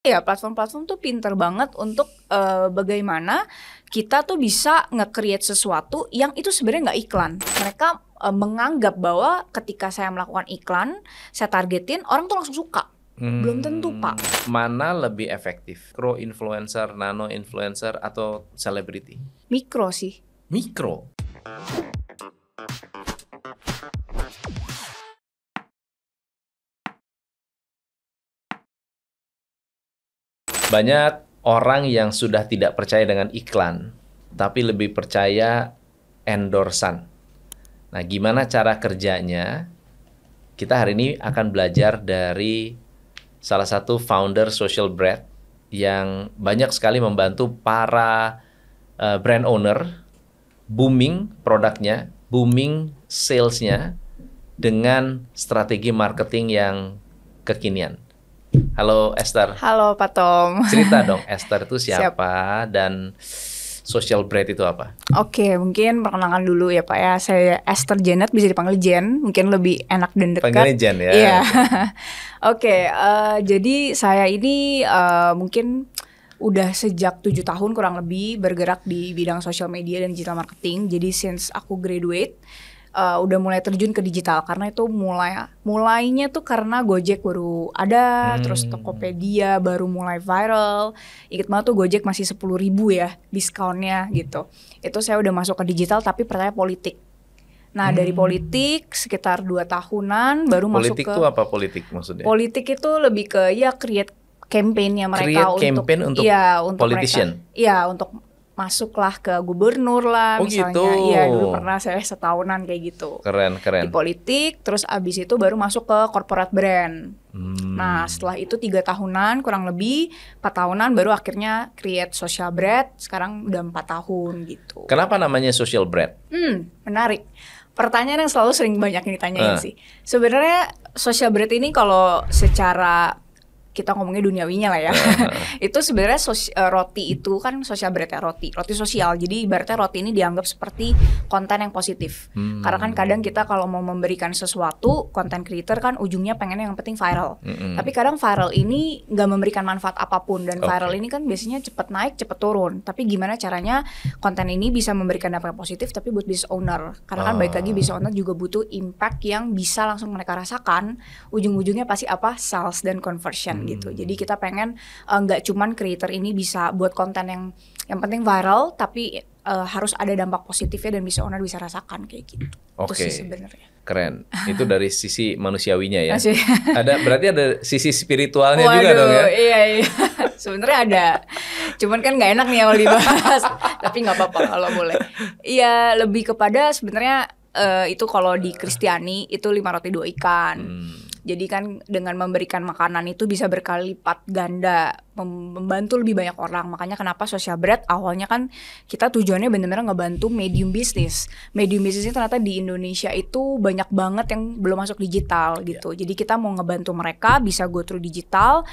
Ya, platform-platform tuh pinter banget untuk bagaimana kita tuh bisa nge-create sesuatu yang itu sebenarnya nggak iklan. Mereka menganggap bahwa ketika saya melakukan iklan, saya targetin, orang tuh langsung suka. Belum tentu, Pak. Mana lebih efektif? Mikro influencer, nano influencer, atau selebriti? Mikro sih. Mikro. Banyak orang yang sudah tidak percaya dengan iklan, tapi lebih percaya endorsan. Nah, gimana cara kerjanya? Kita hari ini akan belajar dari salah satu founder Social Bread yang banyak sekali membantu para brand owner booming produknya, booming salesnya dengan strategi marketing yang kekinian. Halo Esther. Halo Pak Tom. Cerita dong, Esther itu siapa dan Social Bread itu apa? Oke, mungkin perkenalkan dulu ya Pak ya. Saya Esther Janet, bisa dipanggil Jen. Mungkin lebih enak dan dekat. Panggilnya Jen ya? Iya. Oke, jadi saya ini mungkin udah sejak 7 tahun kurang lebih bergerak di bidang social media dan digital marketing. Jadi since aku graduate, udah mulai terjun ke digital karena itu mulainya tuh karena Gojek baru ada, terus Tokopedia baru mulai viral. Ingat banget tuh Gojek masih 10.000 ya diskonnya gitu. Itu saya udah masuk ke digital tapi pertanyaan politik. Nah dari politik sekitar 2 tahunan baru Politik masuk ke. itu apa politik maksudnya? Politik itu lebih ke ya create campaign-nya mereka untuk politician. Iya, untuk masuklah ke gubernur lah misalnya. Gitu. Iya, dulu pernah saya setahunan kayak gitu. Keren. Di politik, terus abis itu baru masuk ke corporate brand. Nah, setelah itu 3 tahunan kurang lebih, 4 tahunan baru akhirnya create Social Bread. Sekarang udah 4 tahun gitu. Kenapa namanya Social Bread? Menarik. Pertanyaan yang selalu sering banyak yang ditanyain sih. Sebenarnya Social Bread ini kalau secara kita ngomongnya duniawinya lah ya. Itu sebenarnya roti itu kan social bread ya, roti sosial. Jadi ibaratnya roti ini dianggap seperti konten yang positif. Karena kan kadang kita kalau mau memberikan sesuatu, konten creator kan ujungnya pengennya yang penting viral. Tapi kadang viral ini nggak memberikan manfaat apapun, dan viral ini kan biasanya cepet naik, cepet turun. Tapi gimana caranya konten ini bisa memberikan dampak positif tapi buat business owner. Karena kan balik lagi business owner juga butuh impact yang bisa langsung mereka rasakan. Ujung-ujungnya pasti apa? Sales dan conversion gitu. Jadi kita pengen nggak cuman creator ini bisa buat konten yang penting viral, tapi harus ada dampak positifnya dan bisa owner bisa rasakan kayak gitu. Itu sih sebenarnya. Keren. Itu dari sisi manusiawinya ya. Berarti ada sisi spiritualnya juga dong ya. Iya. Sebenarnya ada. Cuman kan nggak enak nih kalau dibahas. Tapi nggak apa-apa kalau boleh. Iya, lebih kepada sebenarnya itu kalau di Kristiani itu 5 roti 2 ikan. Jadi kan dengan memberikan makanan itu bisa berkali lipat ganda, membantu lebih banyak orang. Makanya kenapa Social Bread awalnya kan kita tujuannya benar-benar ngebantu medium bisnis. Medium bisnis ini ternyata di Indonesia itu banyak banget yang belum masuk digital gitu. Jadi kita mau ngebantu mereka bisa go through digital,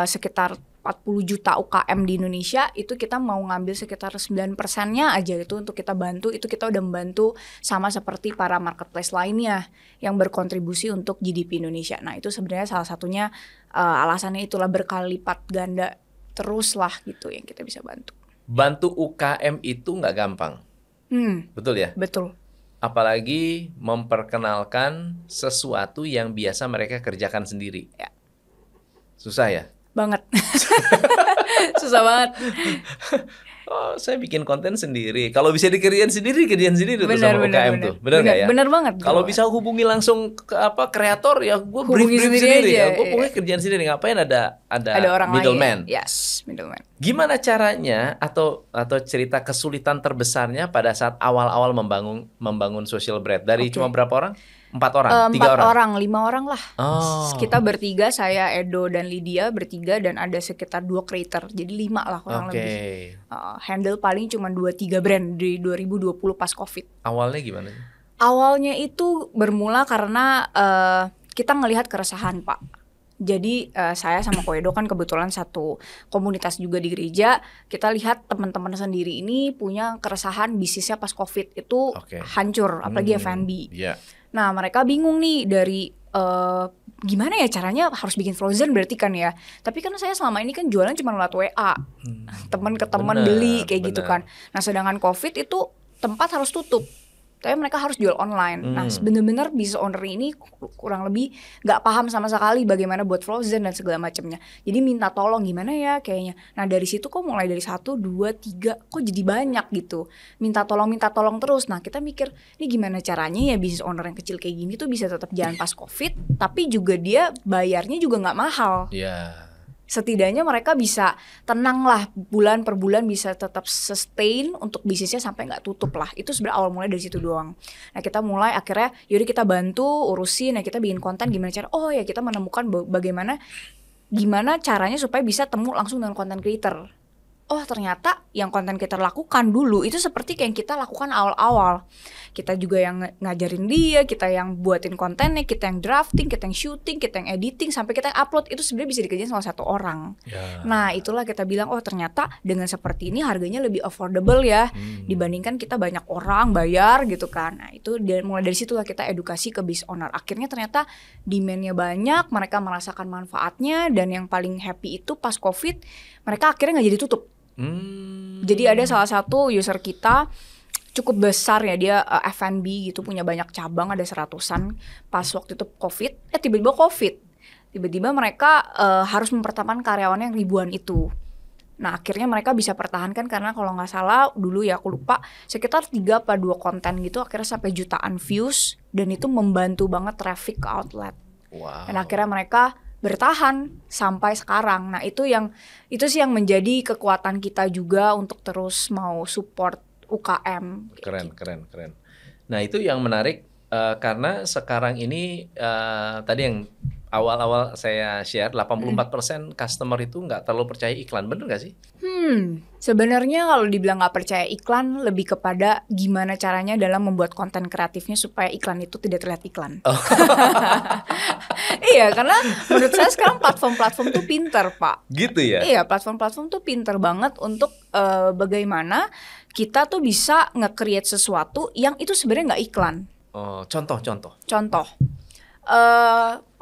sekitar 40 juta UKM di Indonesia, itu kita mau ngambil sekitar 9%-nya aja itu untuk kita bantu. Itu kita udah membantu sama seperti para marketplace lainnya yang berkontribusi untuk GDP Indonesia. Nah itu sebenarnya salah satunya alasannya itulah berkali lipat ganda terus lah gitu yang kita bisa bantu. Bantu UKM itu nggak gampang. Betul ya? Betul. Apalagi memperkenalkan sesuatu yang biasa mereka kerjakan sendiri. Ya. Susah ya? Banget. Susah banget. Oh, saya bikin konten sendiri. Kalau bisa kerjain sendiri tuh sama UKM tuh. Benar nggak ya? Benar banget. Kalau bisa hubungi langsung ke kreator ya, gue brief sendiri ya. Gue pokoknya kerjaan sendiri. Ngapain ada orang middleman? Yes, middleman. Gimana caranya atau cerita kesulitan terbesarnya pada saat awal-awal membangun Social Bread? Dari cuma berapa orang? 4 orang? 3 orang? 5 orang lah. Kita bertiga, saya, Edo, dan Lydia bertiga, dan ada sekitar 2 creator. Jadi 5 lah kurang lebih. Handle paling cuma 2-3 brand di 2020 pas COVID. Awalnya gimana? Awalnya itu bermula karena kita ngelihat keresahan, Pak. Jadi saya sama Ko Edo kan kebetulan satu komunitas juga di gereja. Kita lihat teman-teman sendiri ini punya keresahan bisnisnya pas COVID itu hancur, apalagi F&B. Nah mereka bingung nih dari gimana ya caranya harus bikin frozen berarti kan ya. Tapi kan saya selama ini kan jualan cuma lewat WA, teman ke teman beli kayak gitu kan. Nah sedangkan COVID itu tempat harus tutup, tapi mereka harus jual online. Nah benar-benar business owner ini kurang lebih nggak paham sama sekali bagaimana buat frozen dan segala macamnya. Jadi minta tolong gimana ya kayaknya. Nah dari situ kok mulai dari 1, 2, 3 kok jadi banyak gitu. Minta tolong terus. Nah kita mikir ini gimana caranya ya business owner yang kecil kayak gini tuh bisa tetap jalan pas COVID, tapi juga dia bayarnya juga nggak mahal. Iya. Setidaknya mereka bisa tenang lah, bulan per bulan bisa tetap sustain untuk bisnisnya sampai nggak tutup lah. Itu sebenarnya awal mulai dari situ doang. Nah kita mulai akhirnya yaudah kita bantu urusin, nah kita bikin konten gimana cara, oh ya kita menemukan gimana caranya supaya bisa temu langsung dengan content creator. Oh ternyata yang content creator lakukan dulu itu seperti kayak yang kita lakukan awal-awal. Kita juga yang ngajarin dia, kita yang buatin kontennya, kita yang drafting, kita yang shooting, kita yang editing, sampai kita yang upload. Itu sebenarnya bisa dikerjain sama satu orang. Nah itulah kita bilang, oh ternyata dengan seperti ini harganya lebih affordable ya, dibandingkan kita banyak orang bayar gitu kan. Nah itu mulai dari situlah kita edukasi ke business owner. Akhirnya ternyata demand-nya banyak, mereka merasakan manfaatnya, dan yang paling happy itu pas COVID mereka akhirnya nggak jadi tutup. Jadi ada salah satu user kita cukup besar ya, dia F&B gitu, punya banyak cabang, ada 100-an. Pas waktu itu COVID, tiba-tiba mereka harus mempertahankan karyawannya yang ribuan itu. Nah akhirnya mereka bisa pertahankan karena kalau nggak salah dulu ya aku lupa sekitar 3 apa 2 konten gitu akhirnya sampai jutaan views, dan itu membantu banget traffic ke outlet. Dan akhirnya mereka bertahan sampai sekarang. Nah itu sih yang menjadi kekuatan kita juga untuk terus mau support UKM. Keren. Nah itu yang menarik karena sekarang ini tadi yang awal-awal saya share 84% customer itu nggak terlalu percaya iklan, bener nggak sih? Sebenarnya kalau dibilang nggak percaya iklan, lebih kepada gimana caranya dalam membuat konten kreatifnya supaya iklan itu tidak terlihat iklan. Iya, karena menurut saya sekarang platform-platform tuh pinter, Pak. Gitu ya? Iya, platform-platform tuh pinter banget untuk bagaimana kita tuh bisa nge-create sesuatu yang itu sebenarnya nggak iklan. Contoh.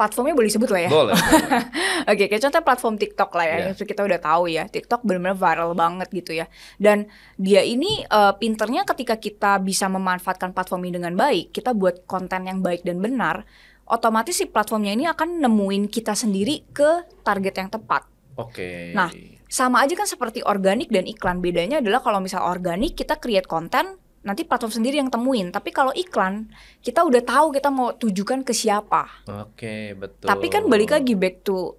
Platformnya boleh disebut lah ya. Boleh. Oke, kayak contoh platform TikTok lah ya. Yang kita udah tahu ya, TikTok benar-benar viral banget gitu ya. Dan dia ini pinternya ketika kita bisa memanfaatkan platform ini dengan baik, kita buat konten yang baik dan benar, otomatis si platformnya ini akan nemuin kita sendiri ke target yang tepat. Oke. Nah, sama aja kan seperti organik dan iklan. Bedanya adalah kalau misal organik kita create konten, nanti platform sendiri yang temuin. Tapi kalau iklan, kita udah tahu kita mau tujukan ke siapa. Oke, betul. Tapi kan balik lagi back to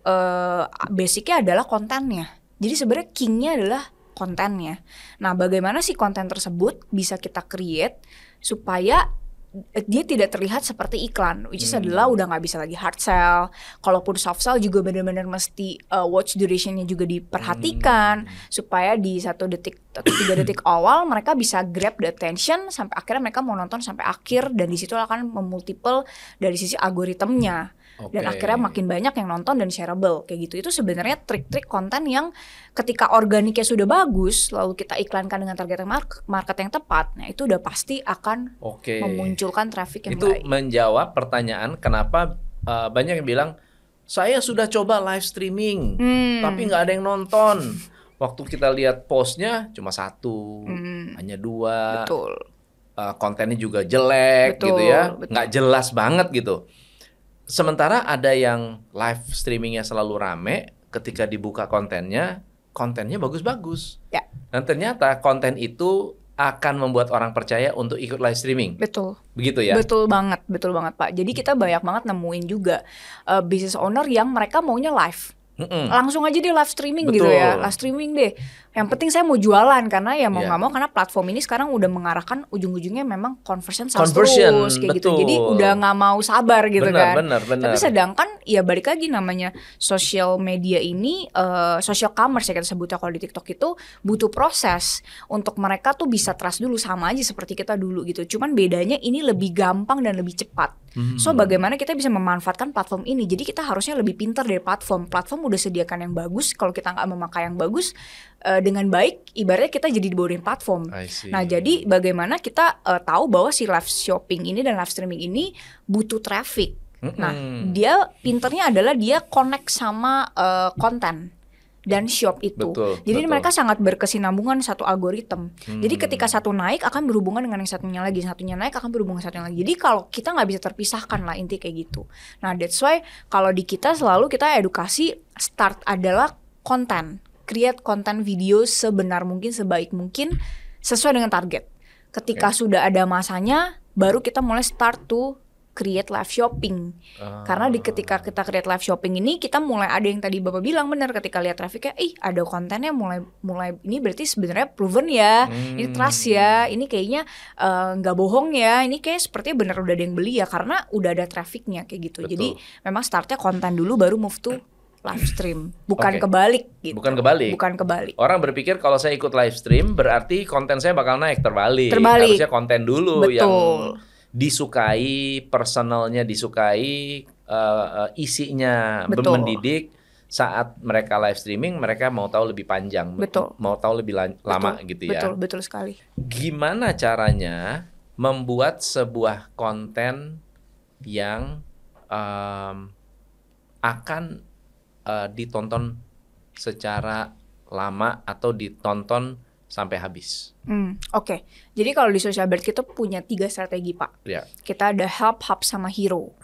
basicnya adalah kontennya. Jadi sebenarnya kingnya adalah kontennya. Nah, bagaimana sih konten tersebut bisa kita create supaya dia tidak terlihat seperti iklan, which is adalah udah nggak bisa lagi hard sell. Kalaupun soft sell juga benar-benar mesti watch durationnya juga diperhatikan supaya di 1 detik atau 3 detik awal mereka bisa grab the attention sampai akhirnya mereka mau nonton sampai akhir, dan di situ akan memultiple dari sisi algoritmnya. Dan akhirnya makin banyak yang nonton dan shareable kayak gitu. Itu sebenarnya trik-trik konten yang ketika organiknya sudah bagus lalu kita iklankan dengan target market yang tepat, nah itu udah pasti akan memunculkan traffic yang baik. Itu menjawab pertanyaan kenapa banyak yang bilang saya sudah coba live streaming tapi nggak ada yang nonton. Waktu kita lihat postnya cuma 1, hanya 2. Betul. Kontennya juga jelek. Betul, gitu ya, nggak jelas banget gitu. Sementara ada yang live streamingnya selalu rame, ketika dibuka kontennya bagus-bagus. Ya. Dan ternyata konten itu akan membuat orang percaya untuk ikut live streaming. Betul. Begitu ya? Betul banget Pak. Jadi kita banyak banget nemuin juga business owner yang mereka maunya live. Langsung aja deh live streaming. Betul. Gitu ya, live streaming deh. Yang penting saya mau jualan, karena ya mau nggak mau, karena platform ini sekarang udah mengarahkan ujung-ujungnya memang conversion terus kayak gitu. Jadi udah nggak mau sabar gitu. Benar. Tapi sedangkan ya balik lagi namanya social media ini, social commerce ya kita sebutnya kalau di TikTok itu, butuh proses untuk mereka tuh bisa trust dulu, sama aja seperti kita dulu gitu. Cuman bedanya ini lebih gampang dan lebih cepat. So bagaimana kita bisa memanfaatkan platform ini? Jadi kita harusnya lebih pintar dari platform. Platform udah sediakan yang bagus. Kalau kita nggak memakai yang bagus dengan baik, ibaratnya kita jadi dibodohin platform. Nah jadi bagaimana kita tahu bahwa si live shopping ini dan live streaming ini butuh traffic. Nah, dia pinternya adalah dia connect sama konten dan shop itu. Jadi mereka sangat berkesinambungan satu algoritma. Jadi ketika satu naik akan berhubungan dengan yang satunya lagi, satunya naik akan berhubungan dengan satunya lagi. Jadi kalau kita nggak bisa terpisahkan lah, inti kayak gitu. Nah, that's why kalau di kita selalu kita edukasi start adalah konten, create konten video sebenar mungkin, sebaik mungkin, sesuai dengan target. Ketika sudah ada masanya, baru kita mulai start to create live shopping. Karena ketika kita create live shopping ini, kita mulai ada yang tadi Bapak bilang benar, ketika lihat trafficnya, ada kontennya mulai ini berarti sebenarnya proven ya, ini trust ya, ini kayaknya nggak bohong ya, ini kayak sepertinya benar udah ada yang beli ya, karena udah ada trafficnya kayak gitu. Jadi memang startnya konten dulu, baru move to live stream, bukan kebalik gitu. Bukan kebalik. Orang berpikir kalau saya ikut live stream berarti konten saya bakal naik, terbalik. Harusnya konten dulu yang disukai, personalnya disukai, isinya mendidik. Saat mereka live streaming, mereka mau tahu lebih panjang, mau tahu lebih lama gitu ya. Betul sekali. Gimana caranya membuat sebuah konten yang akan ditonton secara lama atau ditonton sampai habis? Oke. Jadi kalau di Social Bird kita punya 3 strategi, Pak. Kita ada hub, sama hero.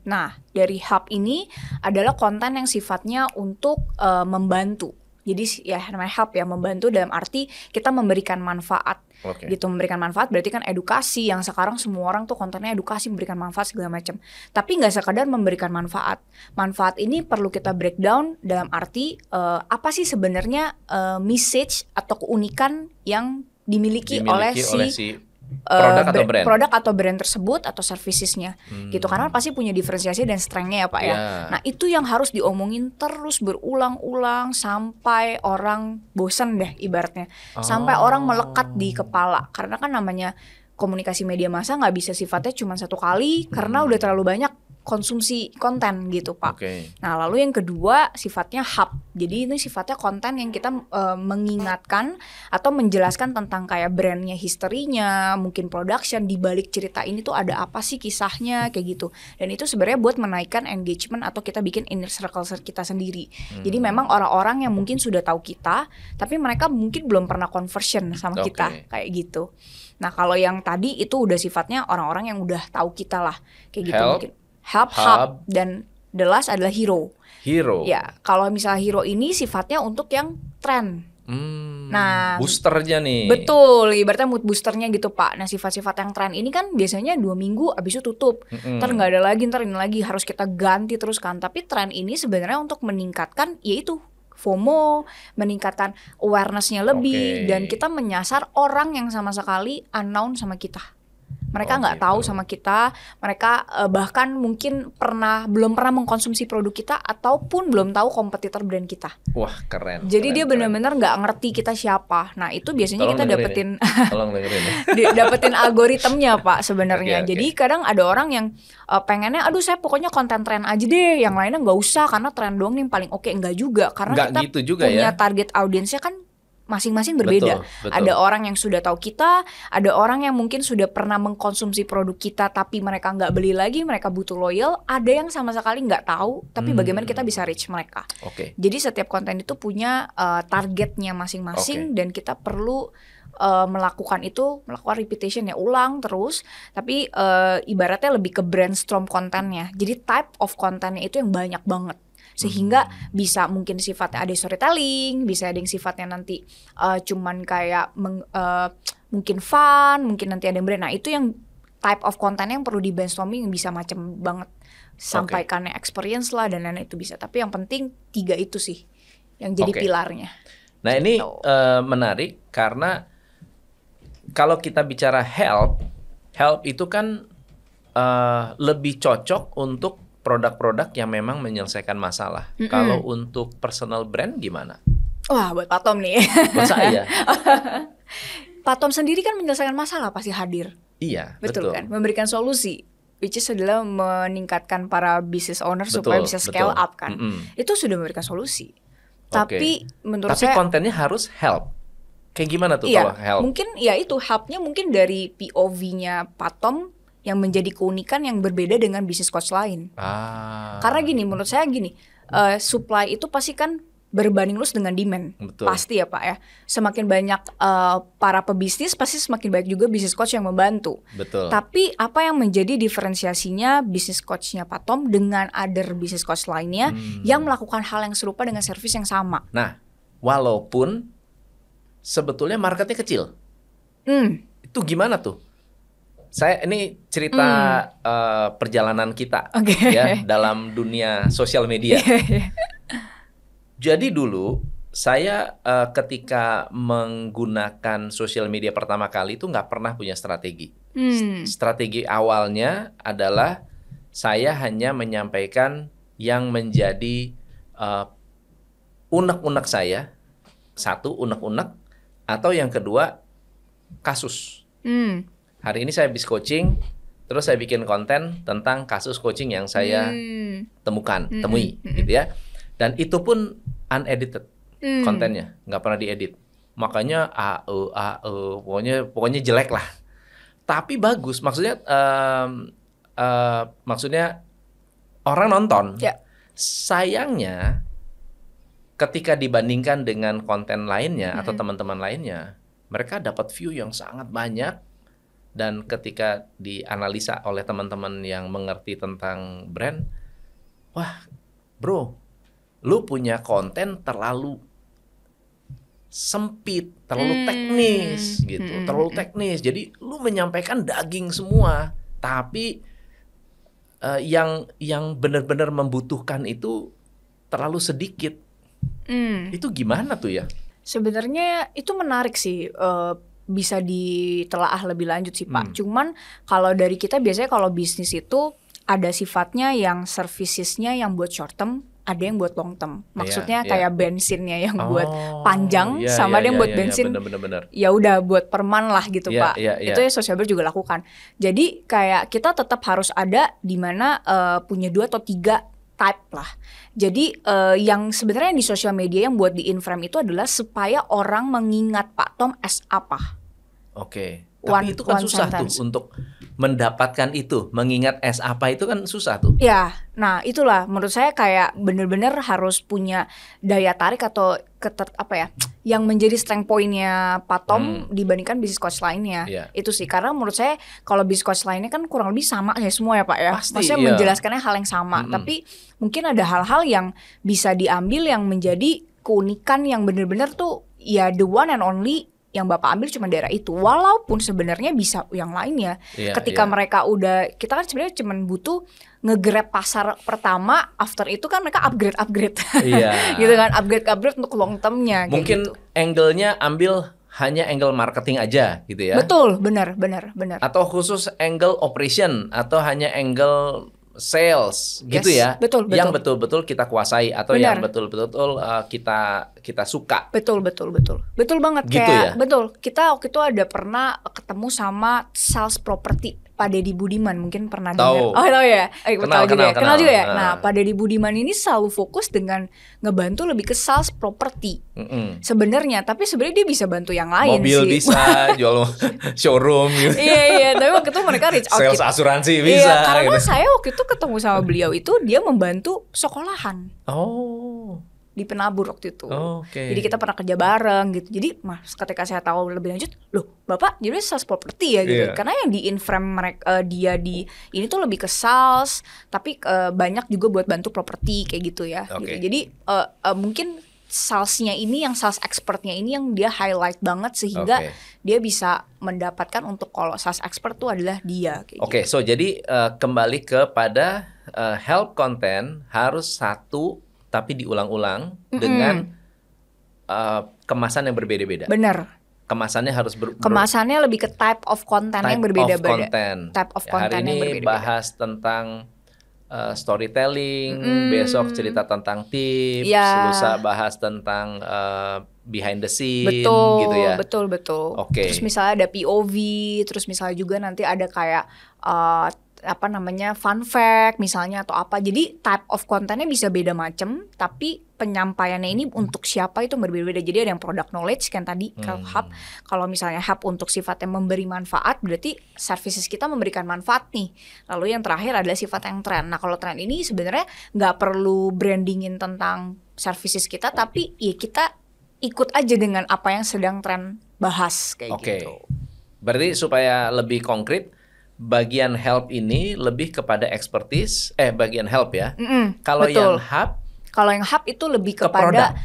Nah, dari hub ini adalah konten yang sifatnya untuk membantu. Jadi ya namanya hub ya, membantu dalam arti kita memberikan manfaat. Gitu, memberikan manfaat berarti kan edukasi, yang sekarang semua orang tuh kontennya edukasi, memberikan manfaat segala macam. Tapi nggak sekadar memberikan manfaat. Manfaat ini perlu kita breakdown dalam arti apa sih sebenarnya message atau keunikan yang dimiliki oleh si produk atau brand tersebut atau servicesnya gitu, karena pasti punya diferensiasi dan strengthnya ya Pak ya. Nah itu yang harus diomongin terus berulang-ulang sampai orang bosan deh ibaratnya, sampai orang melekat di kepala, karena kan namanya komunikasi media massa nggak bisa sifatnya cuma satu kali karena udah terlalu banyak konsumsi konten gitu Pak. Nah lalu yang kedua sifatnya hub. Jadi ini sifatnya konten yang kita mengingatkan atau menjelaskan tentang kayak brandnya, historinya, mungkin production, di balik cerita ini tuh ada apa sih kisahnya kayak gitu. Dan itu sebenarnya buat menaikkan engagement atau kita bikin inner circle kita sendiri. Jadi memang orang-orang yang mungkin sudah tahu kita, tapi mereka mungkin belum pernah conversion sama kita kayak gitu. Nah kalau yang tadi itu udah sifatnya orang-orang yang udah tahu kita lah kayak gitu. Mungkin hub, dan the last adalah hero. Ya, kalau misalnya hero ini sifatnya untuk yang tren. Nah, boosternya nih. Betul, ibaratnya mood boosternya gitu Pak. Nah, sifat-sifat yang tren ini kan biasanya 2 minggu abis itu tutup. Ntar nggak ada lagi, ntar ini lagi, harus kita ganti terus kan. Tapi tren ini sebenarnya untuk meningkatkan yaitu FOMO, meningkatkan awareness-nya lebih, dan kita menyasar orang yang sama sekali unknown sama kita. Mereka nggak tahu sama kita, mereka bahkan mungkin belum pernah mengkonsumsi produk kita ataupun belum tahu kompetitor brand kita. Wah keren. Jadi dia benar-benar nggak ngerti kita siapa. Nah itu biasanya kita dapetin, dapetin algoritmnya Pak sebenarnya. Jadi kadang ada orang yang pengennya, aduh saya pokoknya konten tren aja deh, yang lainnya nggak usah karena tren doang nih yang paling oke. Enggak juga, karena nggak kita gitu juga punya ya. Target audiensnya kan masing-masing berbeda. Betul. Ada orang yang sudah tahu kita, ada orang yang mungkin sudah pernah mengkonsumsi produk kita tapi mereka nggak beli lagi, mereka butuh loyal. Ada yang sama sekali nggak tahu, tapi bagaimana kita bisa reach mereka. Jadi setiap konten itu punya targetnya masing-masing, dan kita perlu melakukan repetition ya, ulang terus. Tapi ibaratnya lebih ke brainstorm kontennya. Jadi type of kontennya itu yang banyak banget. Sehingga bisa mungkin sifatnya ada storytelling, bisa ada yang sifatnya nanti cuman kayak mungkin fun, mungkin nanti ada yang brand. Nah itu yang type of konten yang perlu di brainstorming, yang bisa macam banget, sampaikannya experience lah dan lain-lain itu bisa. Tapi yang penting 3 itu sih yang jadi pilarnya. Nah ini menarik karena kalau kita bicara help itu kan lebih cocok untuk produk-produk yang memang menyelesaikan masalah. Kalau untuk personal brand gimana? Wah, buat Pak Tom nih. Buat saya. Pak Tom sendiri kan menyelesaikan masalah, pasti hadir. Iya, betul kan? Memberikan solusi, which is adalah meningkatkan para business owner supaya bisa scale up kan. Itu sudah memberikan solusi. Tapi menurut saya kontennya harus help. Kayak gimana tuh kalau help? Mungkin ya itu helpnya mungkin dari POV-nya Pak Tom yang menjadi keunikan yang berbeda dengan bisnis coach lain. Karena gini, menurut saya gini, supply itu pasti kan berbanding lurus dengan demand. Betul. Pasti ya Pak ya. Semakin banyak para pebisnis, pasti semakin banyak juga bisnis coach yang membantu. Betul. Tapi apa yang menjadi diferensiasinya bisnis coachnya Pak Tom dengan other bisnis coach lainnya yang melakukan hal yang serupa dengan servis yang sama? Nah, walaupun sebetulnya marketnya kecil, itu gimana tuh? Saya ini cerita perjalanan kita ya dalam dunia sosial media. Jadi dulu saya ketika menggunakan sosial media pertama kali itu nggak pernah punya strategi. Strategi awalnya adalah saya hanya menyampaikan yang menjadi unek-unek saya. Satu, unek-unek. Atau yang kedua, kasus. Hari ini saya habis coaching, terus saya bikin konten tentang kasus coaching yang saya temui, gitu ya. Dan itu pun unedited kontennya, nggak pernah diedit. Makanya pokoknya jelek lah. Tapi bagus, maksudnya orang nonton. Sayangnya, ketika dibandingkan dengan konten lainnya atau teman-teman lainnya, mereka dapat view yang sangat banyak. Dan ketika dianalisa oleh teman-teman yang mengerti tentang brand, wah bro, lu punya konten terlalu sempit, terlalu teknis gitu, terlalu teknis. Jadi lu menyampaikan daging semua, tapi yang benar-benar membutuhkan itu terlalu sedikit. Itu gimana tuh ya? Sebenarnya itu menarik sih. Bisa ditelaah lebih lanjut sih Pak. Cuman kalau dari kita biasanya kalau bisnis itu ada sifatnya yang servicesnya yang buat short term, ada yang buat long term. Maksudnya kayak bensinnya yang buat panjang sama ada yang buat bensin. Ya udah buat perman lah gitu Pak. Itu ya Socialbird juga lakukan. Jadi kayak kita tetap harus ada di mana punya 2 atau 3 type lah. Jadi yang sebenarnya di sosial media yang buat di in-frame itu adalah supaya orang mengingat Pak Tom as apa. Oke. Tapi itu kan susah tuh untuk mendapatkan itu, mengingat as apa itu kan susah tuh. Ya, nah itulah menurut saya kayak bener-bener harus punya daya tarik atau yang menjadi strength point-nya Pak Tom dibandingkan bisnis coach lainnya. Itu sih, karena menurut saya kalau bisnis coach lainnya kan kurang lebih sama ya semua ya Pak ya. Pasti, maksudnya menjelaskannya hal yang sama, tapi mungkin ada hal-hal yang bisa diambil yang menjadi keunikan yang bener-bener tuh ya the one and only yang Bapak ambil cuma daerah itu, walaupun sebenarnya bisa yang lainnya. Ketika mereka udah, kita kan sebenarnya cuma butuh nge-grab pasar pertama, after itu kan mereka upgrade gitu kan, upgrade untuk long termnya. Mungkin gitu. Angle-nya ambil hanya angle marketing aja gitu ya. Betul, benar. Atau khusus angle operation atau hanya angle sales gitu ya. Betul. Yang betul-betul kita kuasai atau yang betul-betul kita suka. Betul banget. Gitu kayak ya? Betul. Kita waktu itu ada pernah ketemu sama sales property Pak Deddy Budiman, mungkin pernah dengar. Oh tahu ya? Kenal juga ya. Nah Pak Deddy Budiman ini selalu fokus dengan ngebantu lebih ke sales property sebenarnya, tapi sebenarnya dia bisa bantu yang lain. Mobil sih. bisa, jual showroom gitu. Iya. Tapi waktu itu mereka reach out. Sales asuransi bisa. Karena gitu. saya waktu itu ketemu sama beliau itu dia membantu sekolahan. Di Penabur waktu itu. Jadi kita pernah kerja bareng gitu. Jadi mas ketika saya tahu lebih lanjut, loh Bapak jadi sales property ya gitu. Karena yang di in-frame mereka dia di ini tuh lebih ke sales, tapi banyak juga buat bantu properti kayak gitu ya. Gitu. Jadi mungkin salesnya ini, yang sales expertnya ini yang dia highlight banget sehingga dia bisa mendapatkan untuk kalau sales expert tuh adalah dia. Gitu. So jadi kembali kepada help content harus satu tapi diulang-ulang dengan kemasan yang berbeda-beda. Benar. Kemasannya harus kemasannya lebih ke type of content yang berbeda-beda. Type of content yang berbeda-beda. Hari ini bahas tentang storytelling, besok cerita tentang tips, lusa bahas tentang behind the scene, gitu ya. Betul. Terus misalnya ada POV, terus misalnya juga nanti ada kayak apa namanya fun fact misalnya atau apa. Jadi type of kontennya bisa beda macam, tapi penyampaiannya ini untuk siapa itu berbeda-beda. Jadi ada yang product knowledge kan tadi kalau hub. Kalau misalnya hub untuk sifatnya memberi manfaat, berarti services kita memberikan manfaat nih. Lalu yang terakhir adalah sifat yang trend. Nah kalau trend ini sebenarnya nggak perlu brandingin tentang services kita, tapi ya kita ikut aja dengan apa yang sedang trend bahas kayak gitu. Berarti supaya lebih konkret, bagian help ini lebih kepada expertise, bagian help ya. Kalau yang hub itu lebih kepada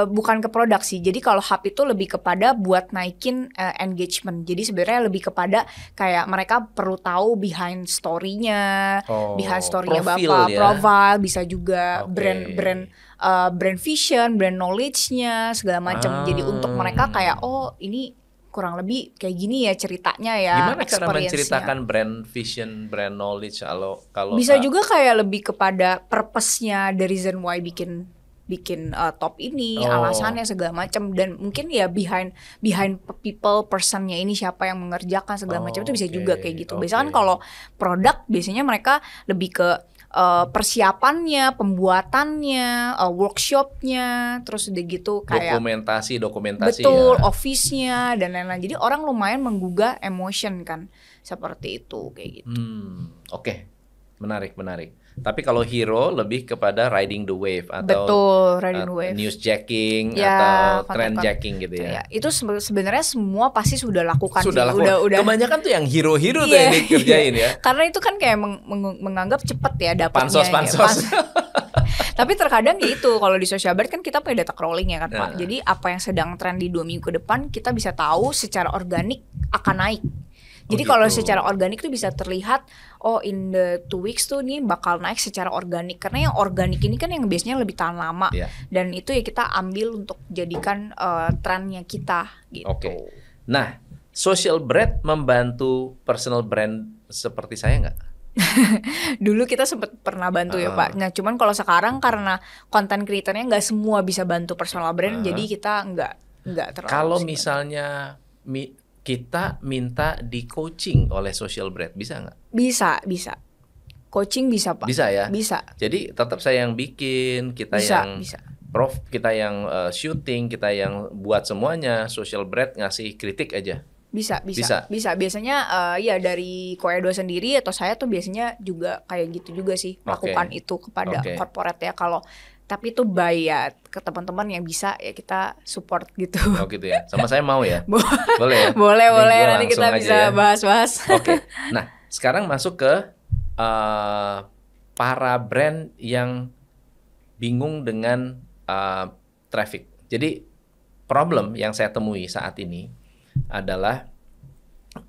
bukan ke produk sih. Jadi kalau hub itu lebih kepada buat naikin engagement. Jadi sebenarnya lebih kepada kayak mereka perlu tahu behind story-nya, behind story-nya Bapak, ya? Profile, bisa juga brand vision, brand knowledge-nya segala macam. Jadi untuk mereka kayak ini kurang lebih kayak gini ya ceritanya ya. Gimana cara menceritakan brand vision, brand knowledge kalau bisa juga kayak lebih kepada purpose-nya, the reason why bikin top ini, alasannya segala macam, dan mungkin ya behind personnya ini siapa yang mengerjakan segala macam itu bisa juga kayak gitu. Biasanya kan kalau produk biasanya mereka lebih ke persiapannya, pembuatannya, workshopnya, terus udah gitu kayak dokumentasi betul, ya. office-nya dan lain-lain. Jadi orang lumayan menggugah emotion kan, seperti itu kayak gitu. Menarik. Tapi kalau hero lebih kepada riding the wave atau betul, riding the wave, newsjacking atau trendjacking gitu ya. Itu sebenarnya semua pasti sudah lakukan. Udah. Kebanyakan tuh yang hero-hero tuh yang dikerjain ya. Karena itu kan kayak menganggap cepet ya dapatnya. Pansos. Tapi terkadang ya itu kalau di social bird kan kita pakai data crawling ya kan Pak. Jadi apa yang sedang tren di 2 minggu ke depan kita bisa tahu secara organik akan naik. Jadi kalau secara organik tuh bisa terlihat in the 2 weeks tuh nih bakal naik secara organik. Karena yang organik ini kan yang biasanya lebih tahan lama. Dan itu ya kita ambil untuk jadikan trennya kita gitu. Nah, social brand membantu personal brand seperti saya nggak? Dulu kita sempat pernah bantu ya Pak. Nah cuman kalau sekarang karena konten creatornya nggak semua bisa bantu personal brand, jadi kita nggak terlalu. Kalau misalnya kita minta di coaching oleh social brand, bisa nggak? Bisa. Coaching bisa Pak. Bisa ya? Bisa. Jadi tetap saya yang bikin, kita kita yang shooting, kita yang buat semuanya, social brand ngasih kritik aja. Bisa. Biasanya ya dari Koedo sendiri atau saya tuh biasanya juga kayak gitu juga sih, melakukan itu kepada corporate ya. Tapi itu bayar ke teman-teman yang bisa ya kita support gitu. Gitu ya. Sama saya mau ya. Boleh ya? Boleh. Nanti kita bisa bahas-bahas. Nah, sekarang masuk ke para brand yang bingung dengan traffic. Jadi problem yang saya temui saat ini adalah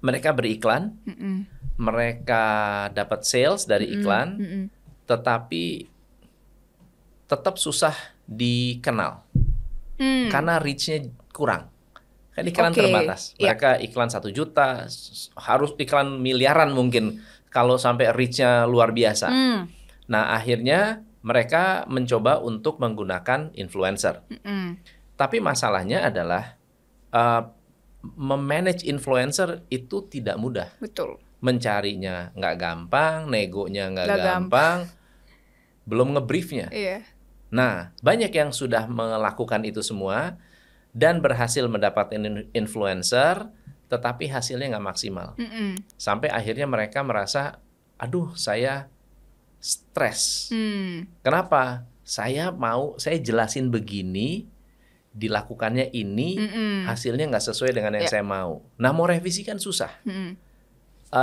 mereka beriklan, mereka dapat sales dari iklan, tetapi tetap susah dikenal karena reach-nya kurang. Kan iklan terbatas. Mereka iklan 1 juta, harus iklan miliaran mungkin kalau sampai reach-nya luar biasa. Nah akhirnya mereka mencoba untuk menggunakan influencer. Tapi masalahnya adalah memanage influencer itu tidak mudah. Betul. Mencarinya nggak gampang, negonya nggak gampang, belum ngebriefnya. Nah, banyak yang sudah melakukan itu semua dan berhasil mendapatkan influencer, tetapi hasilnya nggak maksimal. Sampai akhirnya mereka merasa, aduh saya stres. Kenapa? Saya jelasin begini, dilakukannya ini, hasilnya nggak sesuai dengan yang saya mau. Nah, mau revisi kan susah.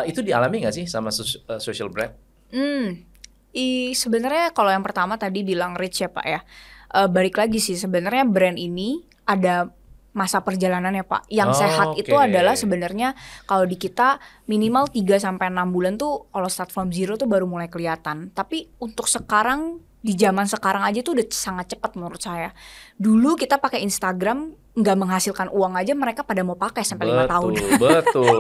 Itu dialami nggak sih sama social brand? Sebenarnya kalau yang pertama tadi bilang reach ya Pak ya, balik lagi sih sebenarnya brand ini ada masa perjalanan ya Pak. Yang sehat itu adalah sebenarnya kalau di kita minimal 3-6 bulan tuh kalau start from zero tuh baru mulai kelihatan. Tapi untuk sekarang di zaman sekarang aja tuh udah sangat cepat menurut saya. Dulu kita pakai Instagram nggak menghasilkan uang aja mereka pada mau pakai sampai 5 tahun. Betul.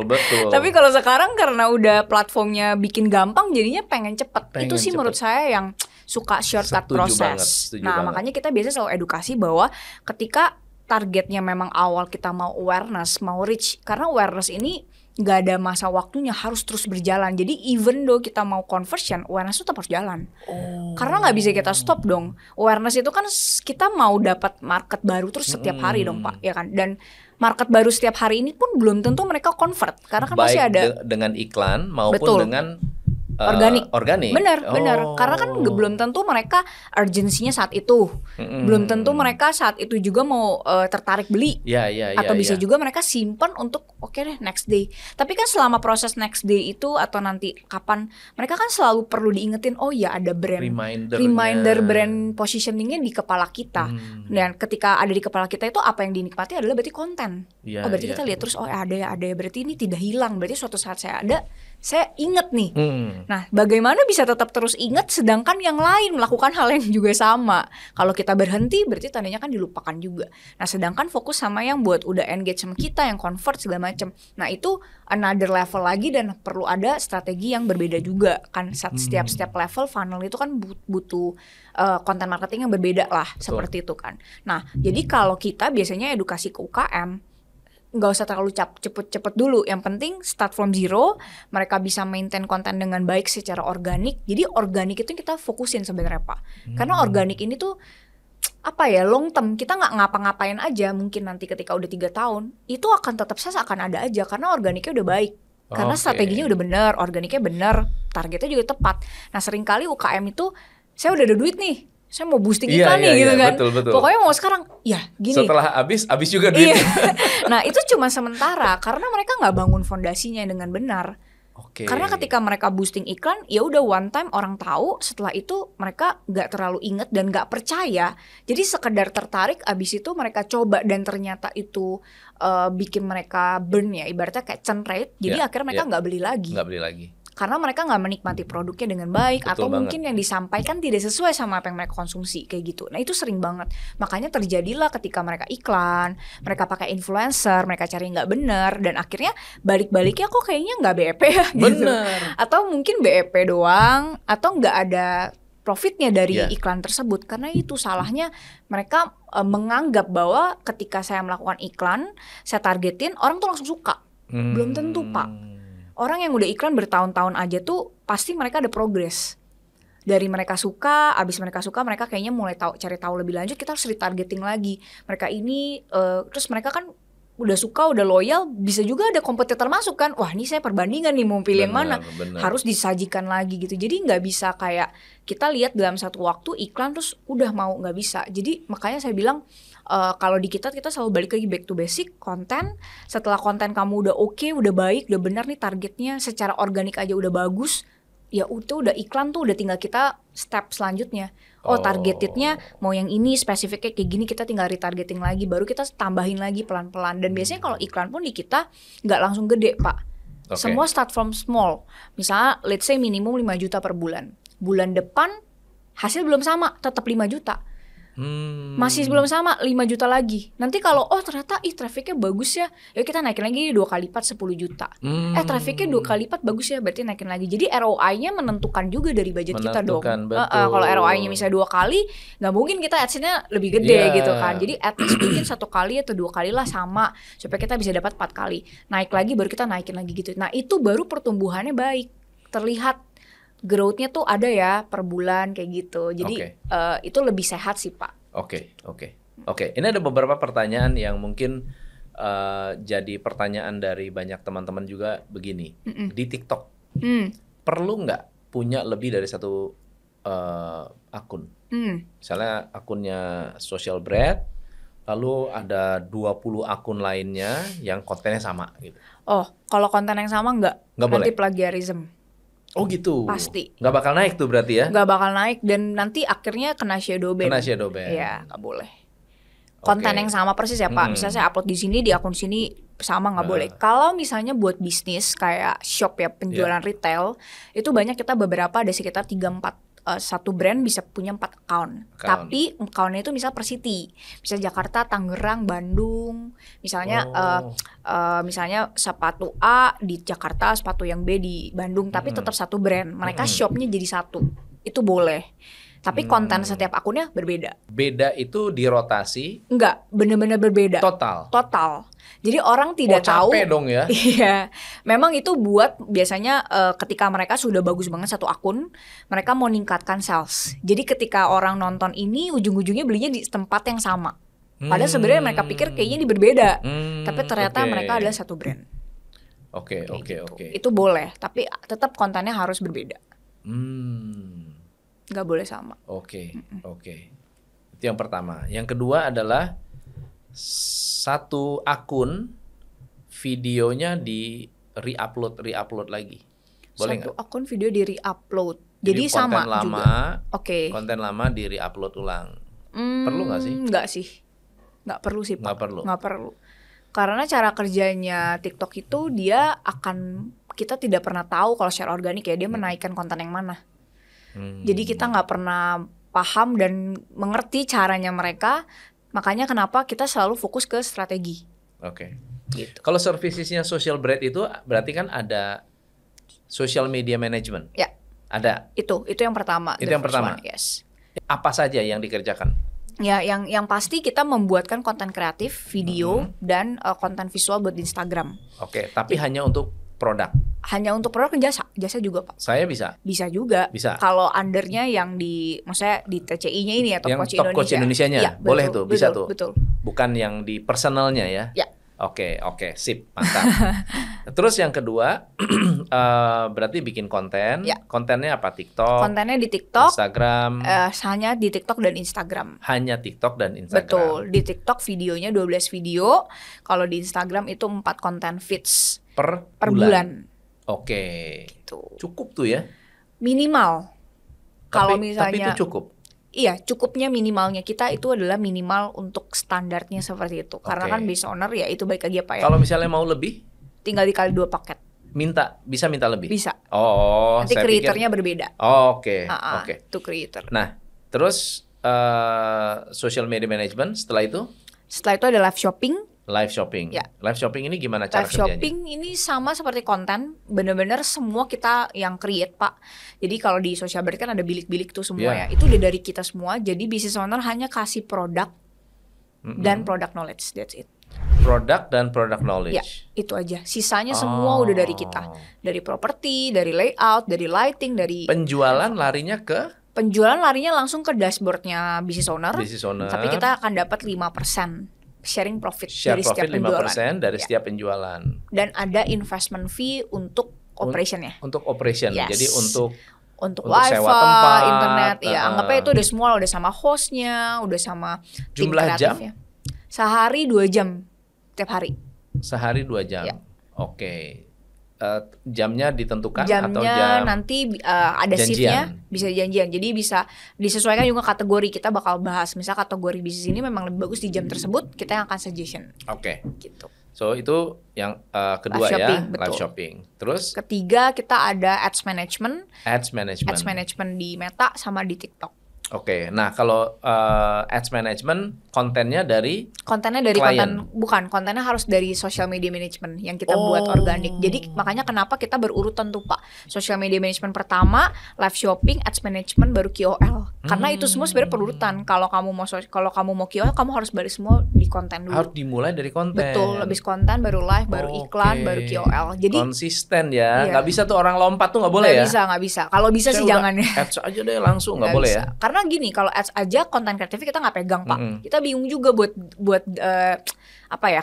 Tapi kalau sekarang karena udah platformnya bikin gampang jadinya pengen cepet. Itu sih menurut saya yang suka shortcut proses. Makanya kita biasa selalu edukasi bahwa ketika targetnya memang awal kita mau awareness, mau reach, karena awareness ini nggak ada masa waktunya, harus terus berjalan. Jadi even though kita mau conversion, awareness itu tetap harus jalan. Karena nggak bisa kita stop dong. Awareness itu kan kita mau dapat market baru terus setiap hari dong Pak, ya kan? Dan market baru setiap hari ini pun belum tentu mereka convert, karena kan masih ada dengan iklan maupun betul, dengan organik. Benar. Karena kan belum tentu mereka urgensinya saat itu. Belum tentu mereka saat itu juga mau tertarik beli. Atau bisa juga mereka simpan untuk oke deh next day. Tapi kan selama proses next day itu atau nanti kapan, mereka kan selalu perlu diingetin, oh ya ada brand. Reminder brand positioningnya di kepala kita. Dan ketika ada di kepala kita itu apa yang dinikmati adalah berarti konten. Berarti kita lihat terus, oh ada ya, berarti ini tidak hilang. Berarti suatu saat saya ada, saya inget nih. Nah, bagaimana bisa tetap terus ingat sedangkan yang lain melakukan hal yang juga sama? Kalau kita berhenti berarti tandanya kan dilupakan juga. Nah, sedangkan fokus sama yang buat udah engage sama kita, yang convert segala macam. Nah, itu another level lagi dan perlu ada strategi yang berbeda juga kan. Setiap level funnel itu kan butuh konten marketing yang berbeda lah. Betul. Seperti itu kan. Nah, jadi kalau kita biasanya edukasi ke UKM, nggak usah terlalu cepet dulu. Yang penting start from zero. Mereka bisa maintain konten dengan baik secara organik. Jadi organik itu kita fokusin sebenarnya Pak. Karena organik ini tuh apa ya, long term. Kita nggak ngapa-ngapain aja. Mungkin nanti ketika udah 3 tahun itu akan tetap akan ada aja. Karena organiknya udah baik. Karena strateginya udah bener, organiknya bener, targetnya juga tepat. Nah seringkali UKM itu saya udah ada duit nih, saya mau boosting iklan nih gitu kan. Betul. Pokoknya mau sekarang, ya gini. Setelah habis juga duit. Nah itu cuma sementara karena mereka nggak bangun fondasinya dengan benar. Karena ketika mereka boosting iklan, ya udah one time orang tahu. Setelah itu mereka nggak terlalu inget dan nggak percaya. Jadi sekedar tertarik, abis itu mereka coba dan ternyata itu bikin mereka burn ya. Ibaratnya kayak churn rate. Jadi akhirnya mereka nggak beli lagi. Karena mereka nggak menikmati produknya dengan baik. Betul atau banget. Mungkin yang disampaikan tidak sesuai sama apa yang mereka konsumsi kayak gitu. Nah itu sering banget. Makanya terjadilah ketika mereka iklan, mereka pakai influencer, mereka cari nggak bener, dan akhirnya balik-baliknya kok kayaknya nggak BEP ya gitu. Atau mungkin BEP doang, atau nggak ada profitnya dari iklan tersebut. Karena itu salahnya mereka menganggap bahwa ketika saya melakukan iklan, saya targetin, orang tuh langsung suka. Belum tentu Pak. Orang yang udah iklan bertahun-tahun aja tuh pasti mereka ada progres. Dari mereka suka, abis mereka suka, mereka kayaknya mulai cari tahu lebih lanjut, kita harus retargeting lagi. Mereka ini, terus mereka kan udah suka, udah loyal, bisa juga ada kompetitor masuk kan. Wah ini saya perbandingan nih, mau pilih yang mana. Harus disajikan lagi gitu. Jadi gak bisa kayak kita lihat dalam satu waktu iklan terus udah mau, gak bisa. Jadi makanya saya bilang, kalau di kita selalu balik lagi back to basic, konten. Setelah konten kamu udah oke, udah baik, udah benar nih targetnya, secara organik aja udah bagus, ya udah iklan tuh udah tinggal kita step selanjutnya. Targetednya mau yang ini, spesifiknya kayak gini, kita tinggal retargeting lagi, baru kita tambahin lagi pelan-pelan. Dan biasanya kalau iklan pun di kita nggak langsung gede Pak. Semua start from small. Misalnya let's say minimum 5 juta per bulan. Bulan depan hasil belum sama, tetap 5 juta. Masih belum sama, 5 juta lagi. Nanti kalau ternyata trafficnya bagus ya kita naikin lagi 2 kali lipat 10 juta. Trafficnya 2 kali lipat bagus ya, berarti naikin lagi. Jadi ROI-nya menentukan juga dari budget kita dong. Kalau ROI-nya misalnya 2 kali, nggak mungkin kita ads-nya lebih gede gitu kan. Jadi at least mungkin 1 kali atau 2 kali lah sama, supaya kita bisa dapat 4 kali. Naik lagi baru kita naikin lagi gitu. Nah itu baru pertumbuhannya baik, terlihat growth-nya tuh ada ya per bulan kayak gitu. Jadi itu lebih sehat sih Pak. Oke. Ini ada beberapa pertanyaan yang mungkin jadi pertanyaan dari banyak teman-teman juga begini. Di TikTok perlu nggak punya lebih dari 1 akun? Misalnya akunnya Social Bread, lalu ada 20 akun lainnya yang kontennya sama gitu. Kalau konten yang sama nggak nanti boleh. Plagiarism. Oh gitu. Pasti. Nggak bakal naik tuh berarti ya? Nggak bakal naik dan nanti akhirnya kena shadow ban. Iya, nggak boleh. Konten yang sama persis ya Pak. Misalnya saya upload di sini, di akun sini sama, nggak boleh. Kalau misalnya buat bisnis kayak shop ya, penjualan retail, itu banyak kita beberapa ada sekitar 3-4. Satu brand bisa punya 4 account. Tapi accountnya itu misal per city. Misalnya Jakarta, Tangerang, Bandung. Misalnya misalnya sepatu A di Jakarta, sepatu yang B di Bandung. Tapi tetap satu brand. Mereka shopnya jadi satu. Itu boleh. Tapi konten setiap akunnya berbeda. Beda itu di rotasi Enggak, benar-benar berbeda. total. Jadi orang tidak tahu. Capek dong ya. Iya, memang itu buat biasanya ketika mereka sudah bagus banget satu akun, mereka mau meningkatkan sales. Jadi ketika orang nonton ini, ujung-ujungnya belinya di tempat yang sama. Padahal sebenarnya mereka pikir kayaknya ini berbeda, tapi ternyata mereka adalah satu brand. Oke. Itu boleh, tapi tetap kontennya harus berbeda. Nggak boleh sama. Oke. Itu yang pertama. Yang kedua adalah satu akun videonya di re-upload lagi. Boleh nggak? Satu akun video di re-upload. Jadi sama konten lama, juga. Oke. Konten lama di re-upload ulang. Perlu nggak sih? Nggak sih. Nggak perlu sih, Pak. Nggak perlu. Karena cara kerjanya TikTok itu kita tidak pernah tahu kalau share organik ya, dia menaikkan konten yang mana. Jadi kita nggak pernah paham dan mengerti caranya mereka. Makanya kenapa kita selalu fokus ke strategi. Oke. Gitu. Kalau servicesnya social brand itu berarti kan ada social media management. Ya. Ada. Itu yang pertama. Itu yang pertama. Yes. Apa saja yang dikerjakan? Ya, yang pasti kita membuatkan konten kreatif, video dan konten visual buat di Instagram. Oke, tapi hanya untuk produk. Hanya untuk produk dan jasa juga, Pak. Saya bisa. Bisa juga. Bisa. Kalau undernya yang maksudnya di TCI-nya ini ya, Top Yang Coach Top Indonesia. Coach Indonesia-nya. Ya, boleh tuh, bisa betul, tuh. Betul. Bukan yang di personalnya ya. Ya. Oke, sip, mantap. Terus yang kedua, berarti bikin konten. Ya. Kontennya apa? TikTok. Kontennya di TikTok. Instagram. Hanya di TikTok dan Instagram. Hanya TikTok dan Instagram. Betul. Di TikTok videonya 12 video. Kalau di Instagram itu 4 konten feeds Per bulan. Oke. Gitu. Cukup tuh ya. Minimal. Kalau misalnya. Tapi itu cukup. Iya, cukupnya minimalnya kita itu adalah minimal untuk standarnya seperti itu. Karena kan business owner ya itu baik lagi apa ya. Kalau misalnya mau lebih, tinggal dikali 2 paket. bisa minta lebih. Bisa. Oh, nanti creatornya berbeda. Oke. Itu creator. Nah, terus social media management setelah itu? Setelah itu ada live shopping. Live shopping. Ya. Live shopping ini gimana cara live kerjanya? shopping ini sama seperti konten, benar-benar semua kita yang create, Pak. Jadi kalau di social brand kan ada bilik-bilik tuh semua ya. Itu udah dari kita semua. Jadi business owner hanya kasih produk dan product knowledge. That's it. Produk dan product knowledge. Ya, itu aja. Sisanya semua udah dari kita. Dari properti, dari layout, dari lighting, dari penjualan larinya ke? Penjualan larinya langsung ke dashboardnya business owner. Tapi kita akan dapat 5% sharing profit dari setiap penjualan. 5% dari setiap penjualan. Dan ada investment fee untuk operationnya. Untuk operation. Jadi untuk wifi, sewa tempat, internet, ya anggapnya itu udah semua, udah sama hostnya, udah sama tim jumlah kreatifnya. Sehari 2 jam tiap hari. Sehari 2 jam. Ya. Oke. Jamnya ditentukan jamnya atau jam nanti ada shiftnya, bisa janjian. Jadi bisa disesuaikan juga kategori. Kita bakal bahas misal kategori bisnis ini memang lebih bagus di jam tersebut, kita yang akan suggestion. Oke. Gitu. So itu yang kedua live shopping, live shopping. Terus ketiga kita ada ads management. Ads management di Meta sama di TikTok. Oke. Nah, kalau ads management kontennya dari klien. Kontennya harus dari social media management yang kita buat organik. Jadi makanya kenapa kita berurutan tuh, Pak. Social media management pertama, live shopping, ads management, baru KOL. Karena itu semua sebenarnya berurutan. Kalau kamu mau KOL, kamu harus balik semua di konten dulu. Harus dimulai dari konten. Betul, habis konten baru live, baru iklan, baru KOL. Jadi konsisten ya. Nggak bisa tuh orang lompat tuh nggak boleh ya. Nggak bisa. Kalau bisa sih jangan ya. Ads aja deh langsung nggak boleh bisa. Ya. Karena gini, kalau ads aja konten kreatif kita nggak pegang, Pak. Kita bingung juga buat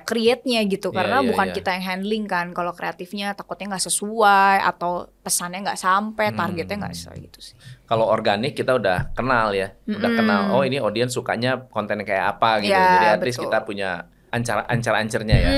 create-nya gitu. Karena bukan kita yang handling kan. Kalau kreatifnya takutnya nggak sesuai atau pesannya nggak sampai, targetnya nggak sesuai gitu sih. Kalau organik kita udah kenal ya, udah kenal. Oh ini audiens sukanya konten kayak apa gitu. Ya, jadi at least kita punya ancar-ancarnya ya.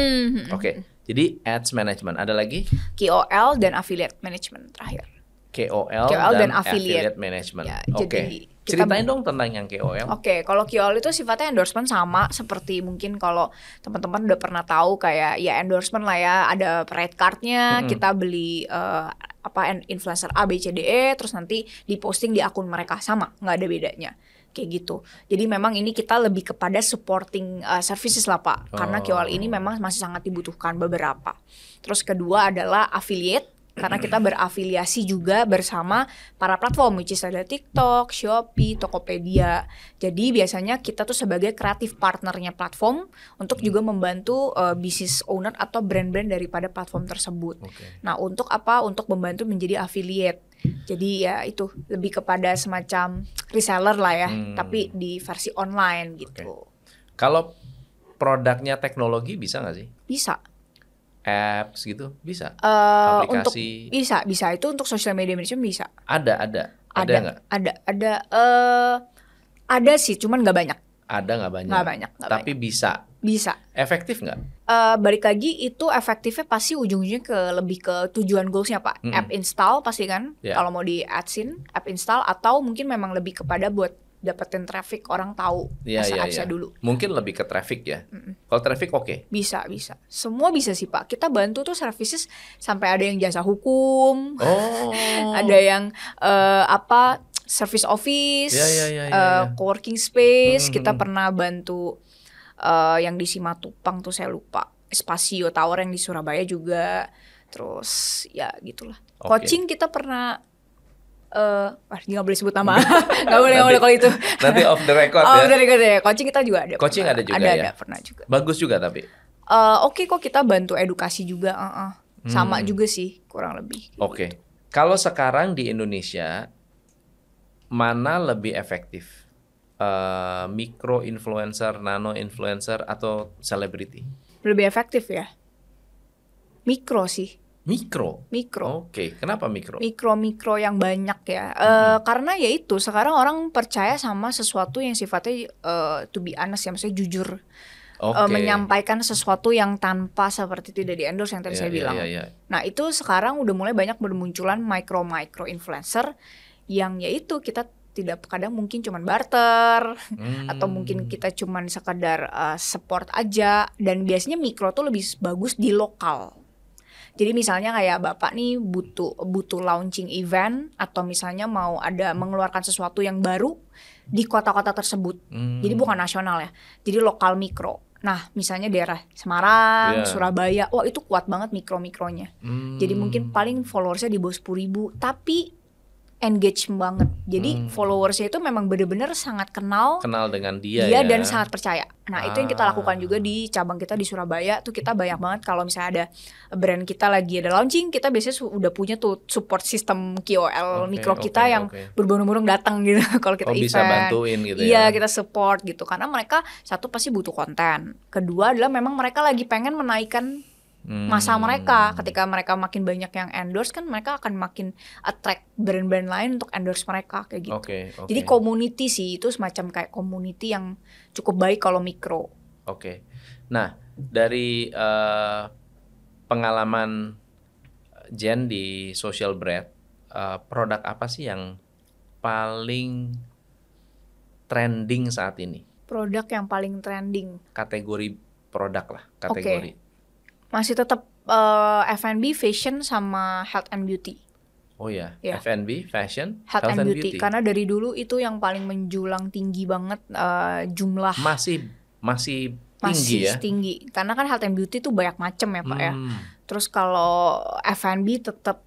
Oke. Jadi ads management ada lagi? KOL dan affiliate management terakhir. KOL dan affiliate management. Ya, Oke. Ceritain dong tentang yang KOL. Oke, kalau KOL itu sifatnya endorsement sama seperti mungkin kalau teman-teman udah pernah tahu kayak ya endorsement lah ya, ada rate card-nya, kita beli influencer A, B, C, D, E, terus nanti diposting di akun mereka, sama, nggak ada bedanya. Kayak gitu. Jadi memang ini kita lebih kepada supporting services lah, Pak. Karena KOL ini memang masih sangat dibutuhkan beberapa. Terus kedua adalah affiliate. karena kita berafiliasi juga bersama para platform, which is ada TikTok, Shopee, Tokopedia. Jadi biasanya kita tuh sebagai kreatif partnernya platform untuk juga membantu business owner atau brand-brand daripada platform tersebut. Nah, untuk apa? Untuk membantu menjadi affiliate. Jadi ya itu lebih kepada semacam reseller lah ya, tapi di versi online gitu. Kalau produknya teknologi bisa nggak sih? Bisa. Apps gitu bisa? Aplikasi? Bisa. Itu untuk social media management bisa. Ada nggak? Ada sih, cuman nggak banyak. Ada nggak banyak? Nggak banyak. Tapi bisa. Bisa. Efektif nggak? Balik lagi itu efektifnya pasti ujung-ujungnya lebih ke tujuan goalsnya Pak. App install pasti kan, kalau mau di AdSense, app install atau mungkin memang lebih kepada buat dapetin traffic, orang tahu apps-nya dulu. Mungkin lebih ke traffic ya. Kalau traffic oke. Bisa. Semua bisa sih Pak. Kita bantu tuh services sampai ada yang jasa hukum, ada yang service office, coworking space. Kita pernah bantu yang di Simatupang tuh saya lupa, Spasio Tower yang di Surabaya juga. Terus ya gitulah. Coaching kita pernah nggak boleh sebut nama. Nggak boleh kalau itu. Nanti off the record ya. Off the record ya. Coaching kita juga ada. Coaching ada juga ya. Ada pernah juga. Bagus juga tapi. Oke kok, kita bantu edukasi juga. Sama juga sih kurang lebih. Oke. Kalau sekarang di Indonesia mana lebih efektif? Mikro influencer, nano influencer, atau selebriti? Lebih efektif ya. Mikro sih. Mikro. Oke. Kenapa mikro? Mikro yang banyak ya. Karena ya itu sekarang orang percaya sama sesuatu yang sifatnya to be honest ya, maksudnya jujur. Menyampaikan sesuatu yang tanpa seperti tidak di endorse yang tadi saya bilang. Nah itu sekarang udah mulai banyak bermunculan micro influencer yang yaitu kita tidak, kadang mungkin cuman barter atau mungkin kita cuman sekedar support aja, dan biasanya mikro tuh lebih bagus di lokal. Jadi misalnya kayak Bapak nih butuh launching event atau misalnya mau ada mengeluarkan sesuatu yang baru di kota-kota tersebut. Jadi bukan nasional ya. Jadi lokal mikro. Nah, misalnya daerah Semarang, Surabaya, wah itu kuat banget mikro-mikronya. Jadi mungkin paling followersnya di bawah 10.000, tapi engage banget. Jadi followersnya itu memang benar-benar sangat kenal dengan dia ya, dan sangat percaya. Nah itu yang kita lakukan juga di cabang kita di Surabaya. Tuh kita banyak banget kalau misalnya ada brand kita lagi ada launching, kita biasanya udah punya tuh support system KOL mikro kita yang berbondong-bondong datang gitu. Kalau kita event bisa bantuin gitu ya. Kita support gitu. Karena mereka satu pasti butuh konten. Kedua adalah memang mereka lagi pengen menaikkan masa mereka. Ketika mereka makin banyak yang endorse kan, mereka akan makin attract brand-brand lain untuk endorse mereka kayak gitu. Jadi community sih, itu semacam kayak community yang cukup baik kalau mikro. Nah dari pengalaman Jen di Social Bread, produk apa sih yang paling trending saat ini? Produk yang paling trending. Kategori produk lah, kategori. Masih tetap F&B, fashion, sama health and beauty. F&B, fashion, health and beauty. Karena dari dulu itu yang paling menjulang tinggi banget jumlah. Masih tinggi ya? Tinggi. Karena kan health and beauty itu banyak macam ya Pak ya. Terus kalau F&B tetap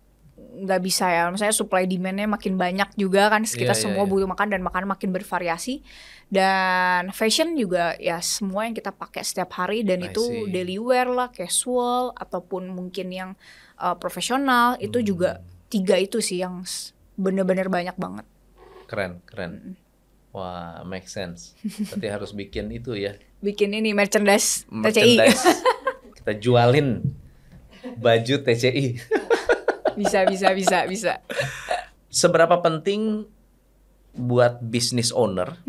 nggak bisa ya. Misalnya supply demand-nya makin banyak juga kan. Kita semua butuh makan dan makanan makin bervariasi. Dan fashion juga ya semua yang kita pakai setiap hari, dan itu daily wear lah, casual ataupun mungkin yang profesional. Itu juga 3 itu sih yang bener-bener banyak banget. Keren. Wah, make sense. Berarti harus bikin itu ya. Bikin ini merchandise TCI. Kita jualin baju TCI. Bisa. Seberapa penting buat business owner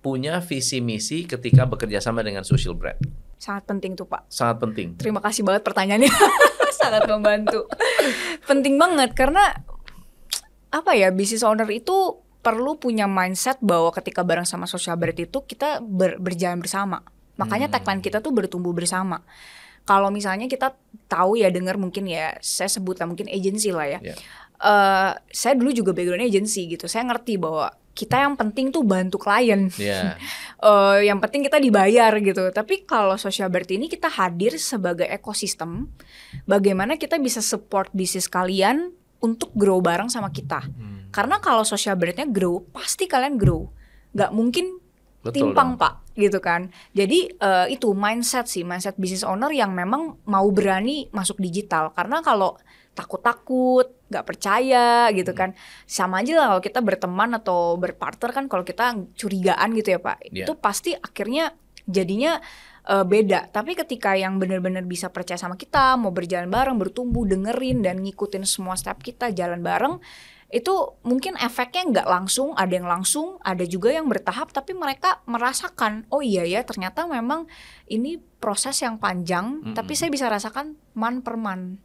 punya visi misi ketika bekerja sama dengan Social Bread? Sangat penting tuh Pak. Sangat penting. Terima kasih banget pertanyaannya. Sangat membantu. Penting banget karena apa ya, business owner itu perlu punya mindset bahwa ketika bareng sama Social Bread itu kita berjalan bersama. Makanya tagline kita tuh bertumbuh bersama. Kalau misalnya kita tahu ya, dengar mungkin ya, saya sebut lah mungkin agency lah ya. Saya dulu juga background agency gitu. Saya ngerti bahwa kita yang penting tuh bantu klien. Iya. Yang penting kita dibayar gitu. Tapi kalau Social Bird ini kita hadir sebagai ekosistem, bagaimana kita bisa support bisnis kalian untuk grow bareng sama kita. Karena kalau Social Bird-nya grow, pasti kalian grow. Nggak mungkin Betul timpang dong. Pak, gitu kan. Jadi itu mindset business owner yang memang mau berani masuk digital. Karena kalau takut-takut, nggak percaya gitu kan, sama aja lah kalau kita berteman atau berpartner kan, kalau kita curigaan gitu ya Pak, itu pasti akhirnya jadinya beda. Tapi ketika yang benar-benar bisa percaya sama kita, mau berjalan bareng, bertumbuh, dengerin dan ngikutin semua step kita, jalan bareng, itu mungkin efeknya nggak langsung, ada yang langsung, ada juga yang bertahap, tapi mereka merasakan, oh iya ya ternyata memang ini proses yang panjang, tapi saya bisa rasakan man per man,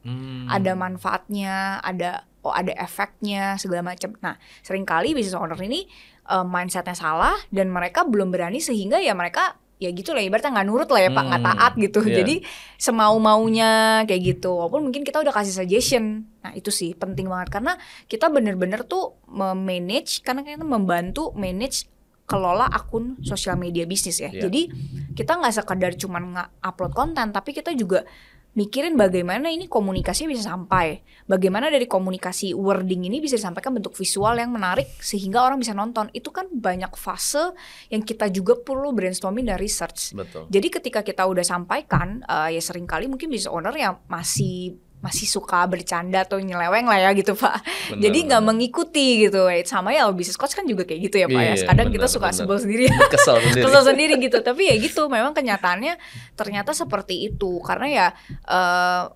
ada manfaatnya, ada efeknya segala macam. Nah seringkali business owner ini mindsetnya salah dan mereka belum berani, sehingga ya mereka ya gitu lah, ibaratnya nggak nurut lah ya Pak, nggak taat gitu. Jadi semau-maunya kayak gitu, walaupun mungkin kita udah kasih suggestion. Nah itu sih penting banget, karena kita bener-bener tuh memanage, karena kita membantu manage kelola akun sosial media bisnis ya. Jadi kita nggak sekedar cuman nge-upload konten, tapi kita juga mikirin bagaimana ini komunikasinya bisa sampai, bagaimana dari komunikasi wording ini bisa disampaikan bentuk visual yang menarik sehingga orang bisa nonton. Itu kan banyak fase yang kita juga perlu brainstorming dan research. Betul. Jadi ketika kita udah sampaikan, ya seringkali mungkin business owner yang masih suka bercanda atau nyeleweng lah ya gitu Pak. Jadi nggak mengikuti gitu. Sama ya business coach kan juga kayak gitu ya Pak ya. Kadang kita suka sebel sendiri, kesel sendiri gitu. Tapi ya gitu, memang kenyataannya ternyata seperti itu. Karena ya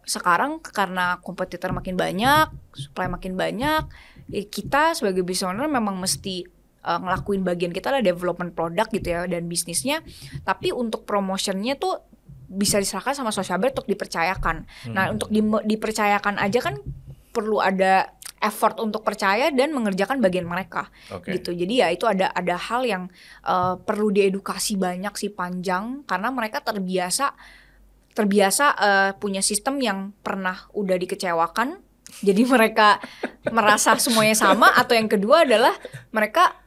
sekarang karena kompetitor makin banyak, supply makin banyak, kita sebagai business owner memang mesti ngelakuin bagian kita lah, development produk gitu ya dan bisnisnya. Tapi untuk promotionnya tuh bisa diserahkan sama Social Bird untuk dipercayakan. Nah untuk dipercayakan aja kan perlu ada effort untuk percaya dan mengerjakan bagian mereka, gitu. Jadi ya itu ada hal yang perlu diedukasi banyak sih, panjang, karena mereka terbiasa punya sistem yang pernah udah dikecewakan. Jadi mereka merasa semuanya sama, atau yang kedua adalah mereka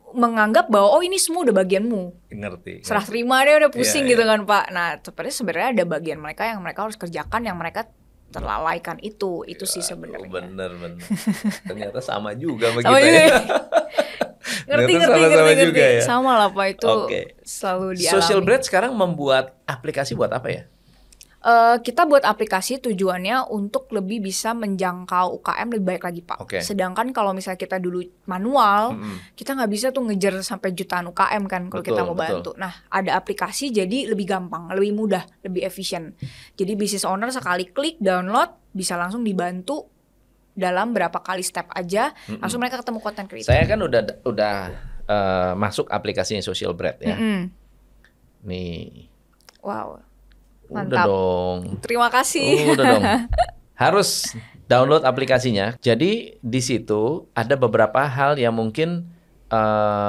menganggap bahwa oh ini semua udah bagianmu, ngerti. Serah terima deh, udah pusing gitu kan Pak. Nah sebenarnya ada bagian mereka yang mereka harus kerjakan, yang mereka terlalaikan itu sih sebenarnya. Bener. Ternyata sama juga sama kita ya. ngerti juga ya. Sama lah Pak, itu selalu dialami. Social Bird sekarang membuat aplikasi buat apa ya? Kita buat aplikasi tujuannya untuk lebih bisa menjangkau UKM lebih baik lagi Pak. Sedangkan kalau misalnya kita dulu manual, kita nggak bisa tuh ngejar sampai jutaan UKM kan kalau kita mau bantu. Nah ada aplikasi jadi lebih gampang, lebih mudah, lebih efisien. Jadi business owner sekali klik download bisa langsung dibantu dalam berapa kali step aja, langsung mereka ketemu content creator. Saya kan udah masuk aplikasinya Social Bird ya. Nih. Wow. Mantap. Udah dong. Terima kasih. Udah dong. Harus download aplikasinya. Jadi di situ ada beberapa hal yang mungkin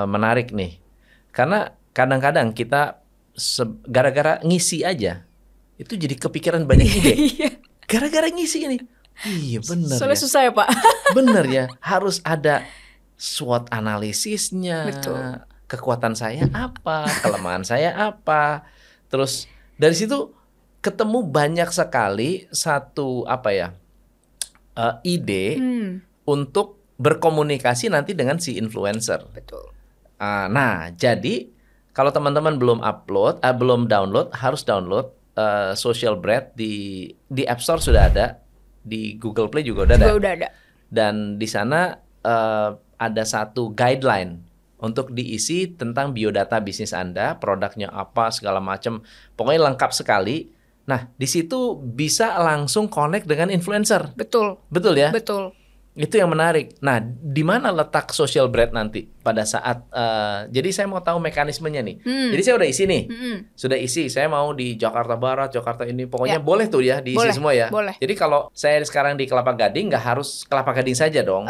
menarik nih. Karena kadang-kadang kita gara-gara ngisi aja itu jadi kepikiran banyak ide. Gara-gara ngisi ini. Iya benar. Soalnya susah ya Pak. Bener ya. Harus ada SWOT analisisnya. Betul. Kekuatan saya apa, kelemahan saya apa. Terus dari situ ketemu banyak sekali satu ide untuk berkomunikasi nanti dengan si influencer. Betul. Nah, jadi kalau teman-teman belum download, harus download Social Bird di App Store sudah ada, di Google Play juga udah ada. Dan di sana ada satu guideline untuk diisi tentang biodata bisnis Anda, produknya apa, segala macam. Pokoknya lengkap sekali. Nah, di situ bisa langsung connect dengan influencer. Betul. Betul ya? Betul. Itu yang menarik. Nah, di mana letak Social Bird nanti pada saat jadi saya mau tahu mekanismenya nih. Jadi saya udah isi nih. Sudah isi, saya mau di Jakarta Barat, Jakarta ini, pokoknya boleh tuh ya diisi semua ya. Boleh. Jadi kalau saya sekarang di Kelapa Gading, nggak harus Kelapa Gading saja dong.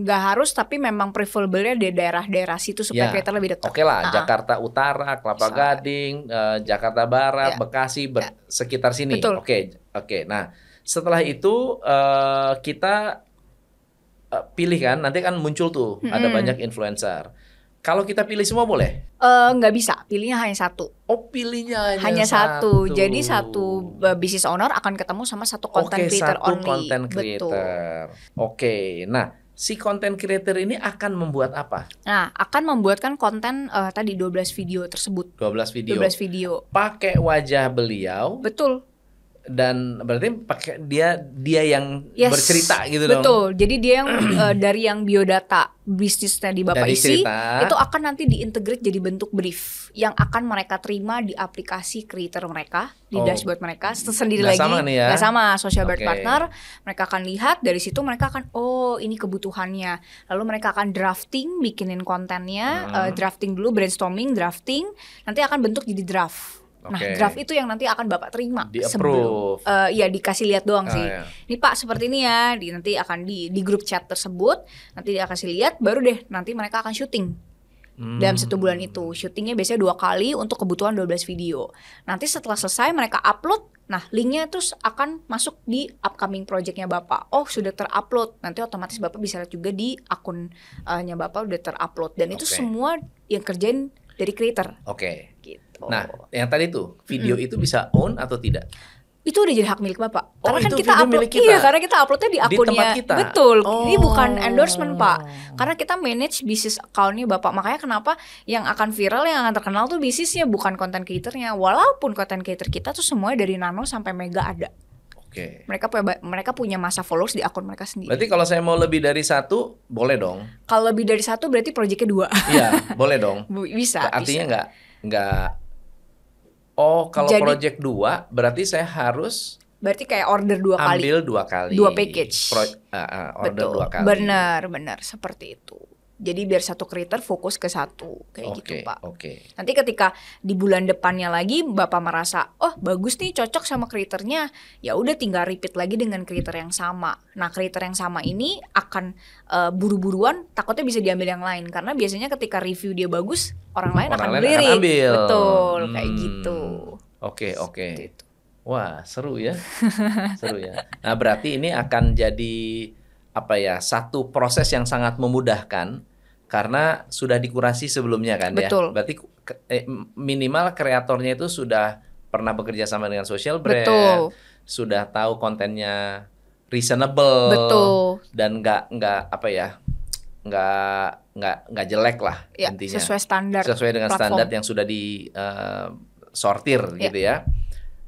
Nggak harus, tapi memang preferable-nya di daerah-daerah situ supaya kita lebih dekat. Oke lah, Jakarta Utara, Kelapa Gading, Jakarta Barat, Bekasi, sekitar sini. Betul. Oke. Nah, setelah itu kita pilih kan, nanti kan muncul tuh ada banyak influencer. Kalau kita pilih semua boleh? Nggak bisa, pilihnya hanya satu. Oh, pilihnya Hanya satu. Jadi satu business owner akan ketemu sama satu content creator satu only. content creator. Oke, nah si content creator ini akan membuat apa? Nah, akan membuatkan konten tadi 12 video tersebut. 12 video. 12 video. Pakai wajah beliau. Betul. Dan berarti pakai dia yang bercerita gitu dong. Betul. Jadi dia yang dari yang biodata bisnisnya di Bapak Dari isi cerita, itu akan nanti diintegrate jadi bentuk brief yang akan mereka terima di aplikasi creator mereka, di dashboard mereka sendiri Nggak lagi. sama nih ya? Nggak sama Social Bird Oke. Partner. Mereka akan lihat dari situ, mereka akan ini kebutuhannya. Lalu mereka akan drafting, bikinin kontennya, drafting dulu, brainstorming, drafting, nanti akan bentuk jadi draft. Nah, draft itu yang nanti akan Bapak terima Di-approve. ya dikasih lihat doang sih. Ya. Ini Pak seperti ini ya, nanti akan di grup chat tersebut, nanti dia kasih lihat, baru deh nanti mereka akan syuting. Dalam 1 bulan itu, syutingnya biasanya 2 kali untuk kebutuhan 12 video. Nanti setelah selesai mereka upload, nah linknya terus akan masuk di upcoming projectnya Bapak. Oh sudah terupload, nanti otomatis Bapak bisa lihat juga di akunnya Bapak udah terupload. Dan itu semua yang kerjain dari creator. Oke. Gitu. Nah, yang tadi tuh video itu bisa own atau tidak? Itu udah jadi hak milik Bapak. Oh, Karena kan itu kita video upload, milik kita? iya karena kita uploadnya di akunnya. tempat kita? Betul. Oh. Ini bukan endorsement Pak. Karena kita manage bisnis accountnya Bapak. Makanya kenapa yang akan viral, yang akan terkenal tuh bisnisnya, bukan content creatornya. Walaupun content creator kita tuh semuanya dari nano sampai mega ada. Oke. Mereka punya masa followers di akun mereka sendiri. Berarti kalau saya mau lebih dari 1, boleh dong? Kalau lebih dari 1 berarti proyeknya 2. Iya, boleh dong. Bisa. Artinya nggak. Oh, kalau Jadi, project 2 berarti saya harus berarti kayak order 2 kali. ambil 2 kali. 2 package. Order Betul. 2 kali. Benar seperti itu. Jadi biar satu creator fokus ke satu kayak gitu Pak. Oke. Nanti ketika di bulan depannya lagi Bapak merasa, oh bagus nih cocok sama creatornya, ya udah tinggal repeat lagi dengan creator yang sama. Nah creator yang sama ini akan buru-buruan, takutnya bisa diambil yang lain karena biasanya ketika review dia bagus, orang lain akan melirik. ambil. Betul, kayak gitu. Oke. Gitu. Wah, seru ya. Seru ya. Nah, berarti ini akan jadi satu proses yang sangat memudahkan karena sudah dikurasi sebelumnya kan. Betul. Ya. Berarti minimal kreatornya itu sudah pernah bekerja sama dengan social brand, Betul. sudah tahu kontennya reasonable, Betul. dan nggak jelek lah Ya, intinya. sesuai dengan platform. standar yang sudah di sortir gitu ya.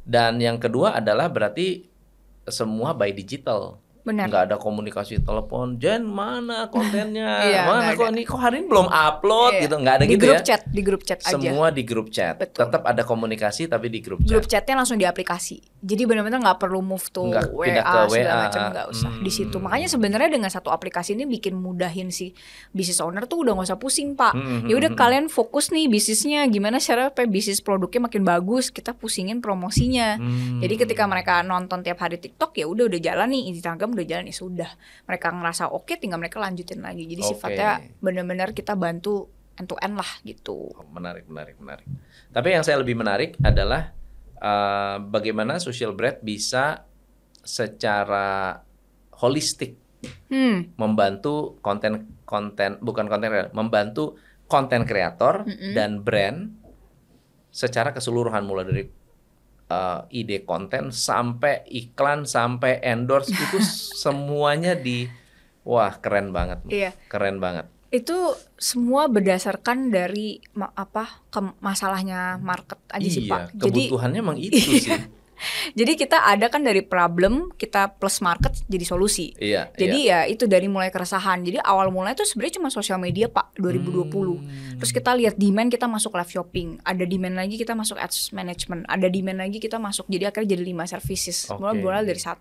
Dan yang kedua adalah berarti semua by digital. Benar. Nggak ada komunikasi telepon, Jen mana kontennya, Iya, mana nggak kok ada. ini kok hari ini belum upload Iya. gitu, nggak ada di gitu grup ya. chat, di grup chat aja. Semua di grup chat. Betul. Tetap ada komunikasi tapi di grup chat. Grup chatnya langsung di aplikasi. Jadi benar-benar nggak perlu move to Nggak WA pindah ke segala WA. macam, nggak usah di situ. Makanya sebenarnya dengan satu aplikasi ini bikin mudahin si business owner tuh udah nggak usah pusing Pak. Ya udah kalian fokus nih bisnisnya, gimana cara supaya bisnis produknya makin bagus. Kita pusingin promosinya. Jadi ketika mereka nonton tiap hari TikTok ya udah jalan nih, Instagram udah jalan ya sudah. Mereka ngerasa oke, tinggal mereka lanjutin lagi. Jadi sifatnya benar-benar kita bantu end to end lah gitu. Menarik. Tapi yang saya lebih menarik adalah bagaimana social brand bisa secara holistik membantu membantu konten kreator dan brand secara keseluruhan, mulai dari ide konten sampai iklan sampai endorse itu semuanya wah keren banget. Iya. Keren banget. Itu semua berdasarkan dari masalahnya market aja sih Pak. Kebutuhannya emang itu sih. Jadi kita ada kan dari problem, kita plus market jadi solusi. Iya. Jadi ya itu dari mulai keresahan. Jadi awal mulai itu sebenarnya cuma sosial media Pak 2020. Terus kita lihat demand, kita masuk live shopping. Ada demand lagi kita masuk ads management. Ada demand lagi kita masuk. Jadi akhirnya jadi 5 services. Mulai dari 1.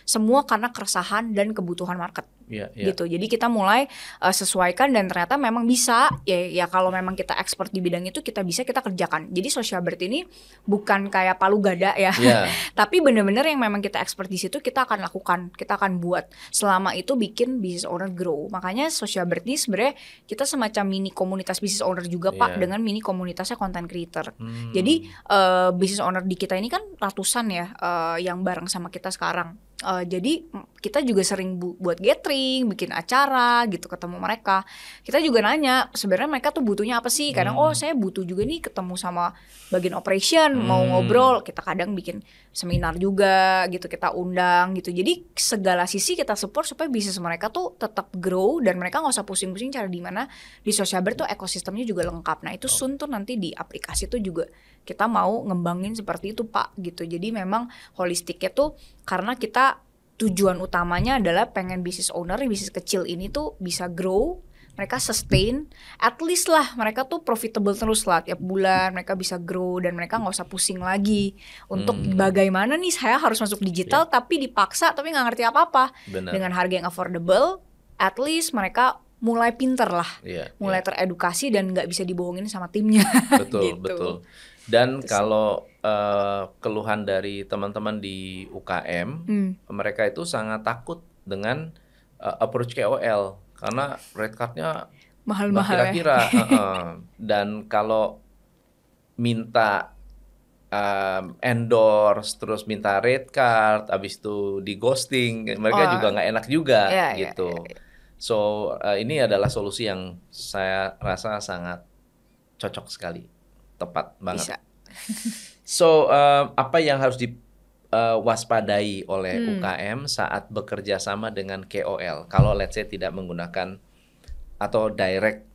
Semua karena keresahan dan kebutuhan market. Gitu. Jadi kita mulai sesuaikan dan ternyata memang bisa. Ya kalau memang kita expert di bidang itu kita kerjakan. Jadi social bird ini bukan kayak palu gada ya. Tapi benar-benar yang memang kita expert di situ kita akan lakukan, kita akan buat. Selama itu bikin business owner grow. Makanya social bird ini sebenarnya kita semacam mini komunitas business owner juga Pak, dengan mini komunitasnya content creator. Jadi business owner di kita ini kan ratusan ya yang bareng sama kita sekarang. Jadi kita juga sering buat gathering, bikin acara gitu, ketemu mereka. Kita juga nanya sebenarnya mereka tuh butuhnya apa sih? Kadang saya butuh juga nih ketemu sama bagian operation, mau ngobrol. Kita kadang bikin seminar juga gitu, kita undang gitu. Jadi segala sisi kita support supaya bisnis mereka tuh tetap grow dan mereka nggak usah pusing-pusing cari di mana. Di Socialbird tuh ekosistemnya juga lengkap. Nah itu soon tuh nanti di aplikasi tuh juga kita mau ngembangin seperti itu Pak gitu. Jadi memang holistiknya tuh karena kita tujuan utamanya adalah pengen bisnis owner, bisnis kecil ini tuh bisa grow, mereka sustain, at least lah mereka tuh profitable terus lah tiap bulan, mereka bisa grow dan mereka nggak usah pusing lagi untuk bagaimana nih saya harus masuk digital tapi dipaksa tapi nggak ngerti apa-apa. Dengan harga yang affordable, at least mereka mulai pinter lah, mulai teredukasi dan nggak bisa dibohongin sama timnya. Betul, gitu. betul. Dan kalau keluhan dari teman-teman di UKM, mereka itu sangat takut dengan approach KOL karena rate card-nya mahal-mahal kira-kira. Dan kalau minta endorse, terus minta rate card, abis itu di ghosting, mereka juga nggak enak juga gitu. So ini adalah solusi yang saya rasa sangat cocok sekali, tepat banget. Bisa. So apa yang harus diwaspadai oleh UKM saat bekerja sama dengan KOL? Kalau let's say tidak menggunakan atau direct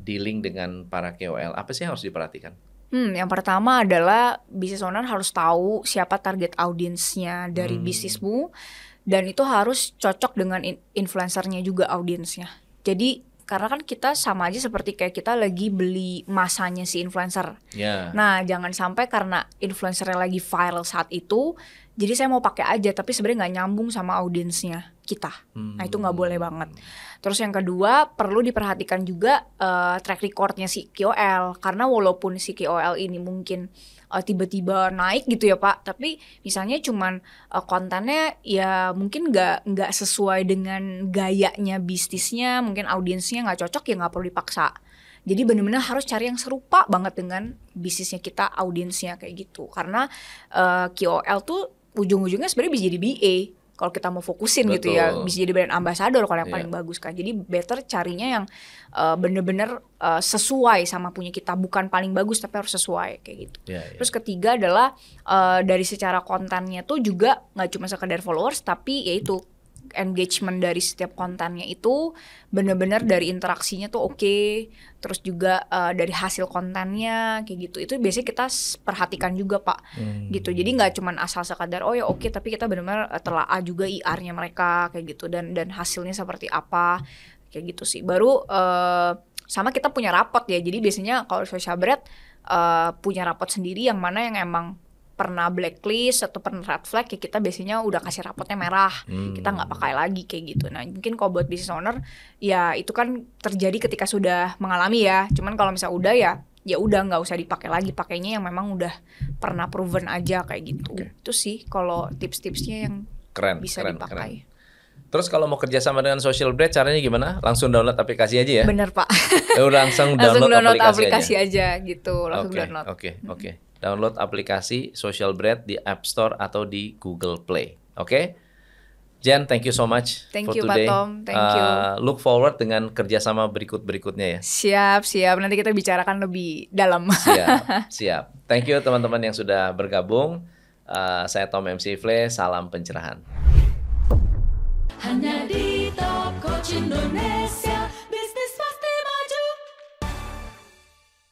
dealing dengan para KOL, apa sih yang harus diperhatikan? Yang pertama adalah business owner harus tahu siapa target audiensnya dari bisnismu dan itu harus cocok dengan influencernya juga audiensnya. Jadi karena kan kita sama aja seperti kayak kita lagi beli masanya si influencer. Nah jangan sampai karena influencernya lagi viral saat itu, jadi saya mau pakai aja tapi sebenarnya nggak nyambung sama audiensnya kita. Nah itu nggak boleh banget. Terus yang kedua perlu diperhatikan juga track recordnya si KOL, karena walaupun si KOL ini mungkin tiba-tiba naik gitu ya Pak, tapi misalnya cuman kontennya ya mungkin nggak sesuai dengan gayanya bisnisnya, mungkin audiensnya nggak cocok ya nggak perlu dipaksa. Jadi benar-benar harus cari yang serupa banget dengan bisnisnya kita, audiensnya kayak gitu. Karena KOL tuh ujung-ujungnya sebenarnya bisa jadi BA. Kalau kita mau fokusin gitu ya, bisa jadi brand ambassador kalau yang paling bagus kan. Jadi better carinya yang bener-bener sesuai sama punya kita, bukan paling bagus tapi harus sesuai kayak gitu. Terus ketiga adalah dari secara kontennya tuh juga nggak cuma sekedar followers, tapi yaitu engagement dari setiap kontennya itu bener-bener dari interaksinya tuh oke. Terus juga dari hasil kontennya kayak gitu. Itu biasanya kita perhatikan juga Pak gitu. Jadi nggak cuman asal sekadar oh ya oke, tapi kita benar-benar telaah juga IR-nya mereka kayak gitu dan hasilnya seperti apa kayak gitu sih. Baru sama kita punya rapot ya. Jadi biasanya kalau Socialbird punya rapot sendiri yang mana yang emang pernah blacklist atau pernah red flag ya kita biasanya udah kasih rapotnya merah, kita nggak pakai lagi kayak gitu. Nah mungkin kalau buat business owner ya itu kan terjadi ketika sudah mengalami ya. Cuman kalau misalnya udah ya udah nggak usah dipakai lagi, pakainya yang memang udah pernah proven aja kayak gitu. Itu sih kalau tips-tipsnya yang bisa dipakai. Terus kalau mau kerjasama dengan Socialbird caranya gimana? Langsung download aplikasi aja ya? Bener Pak. Langsung download aplikasi aja gitu, langsung download. Oke. Download aplikasi Socialbird di App Store atau di Google Play. Oke? Jen, thank you so much for today. Pak Tom, thank you. Look forward dengan kerjasama berikutnya ya. Siap. Nanti kita bicarakan lebih dalam. Siap. Thank you teman-teman yang sudah bergabung. Saya Tom MC Fle, salam pencerahan. Hanya di Top Coach Indonesia.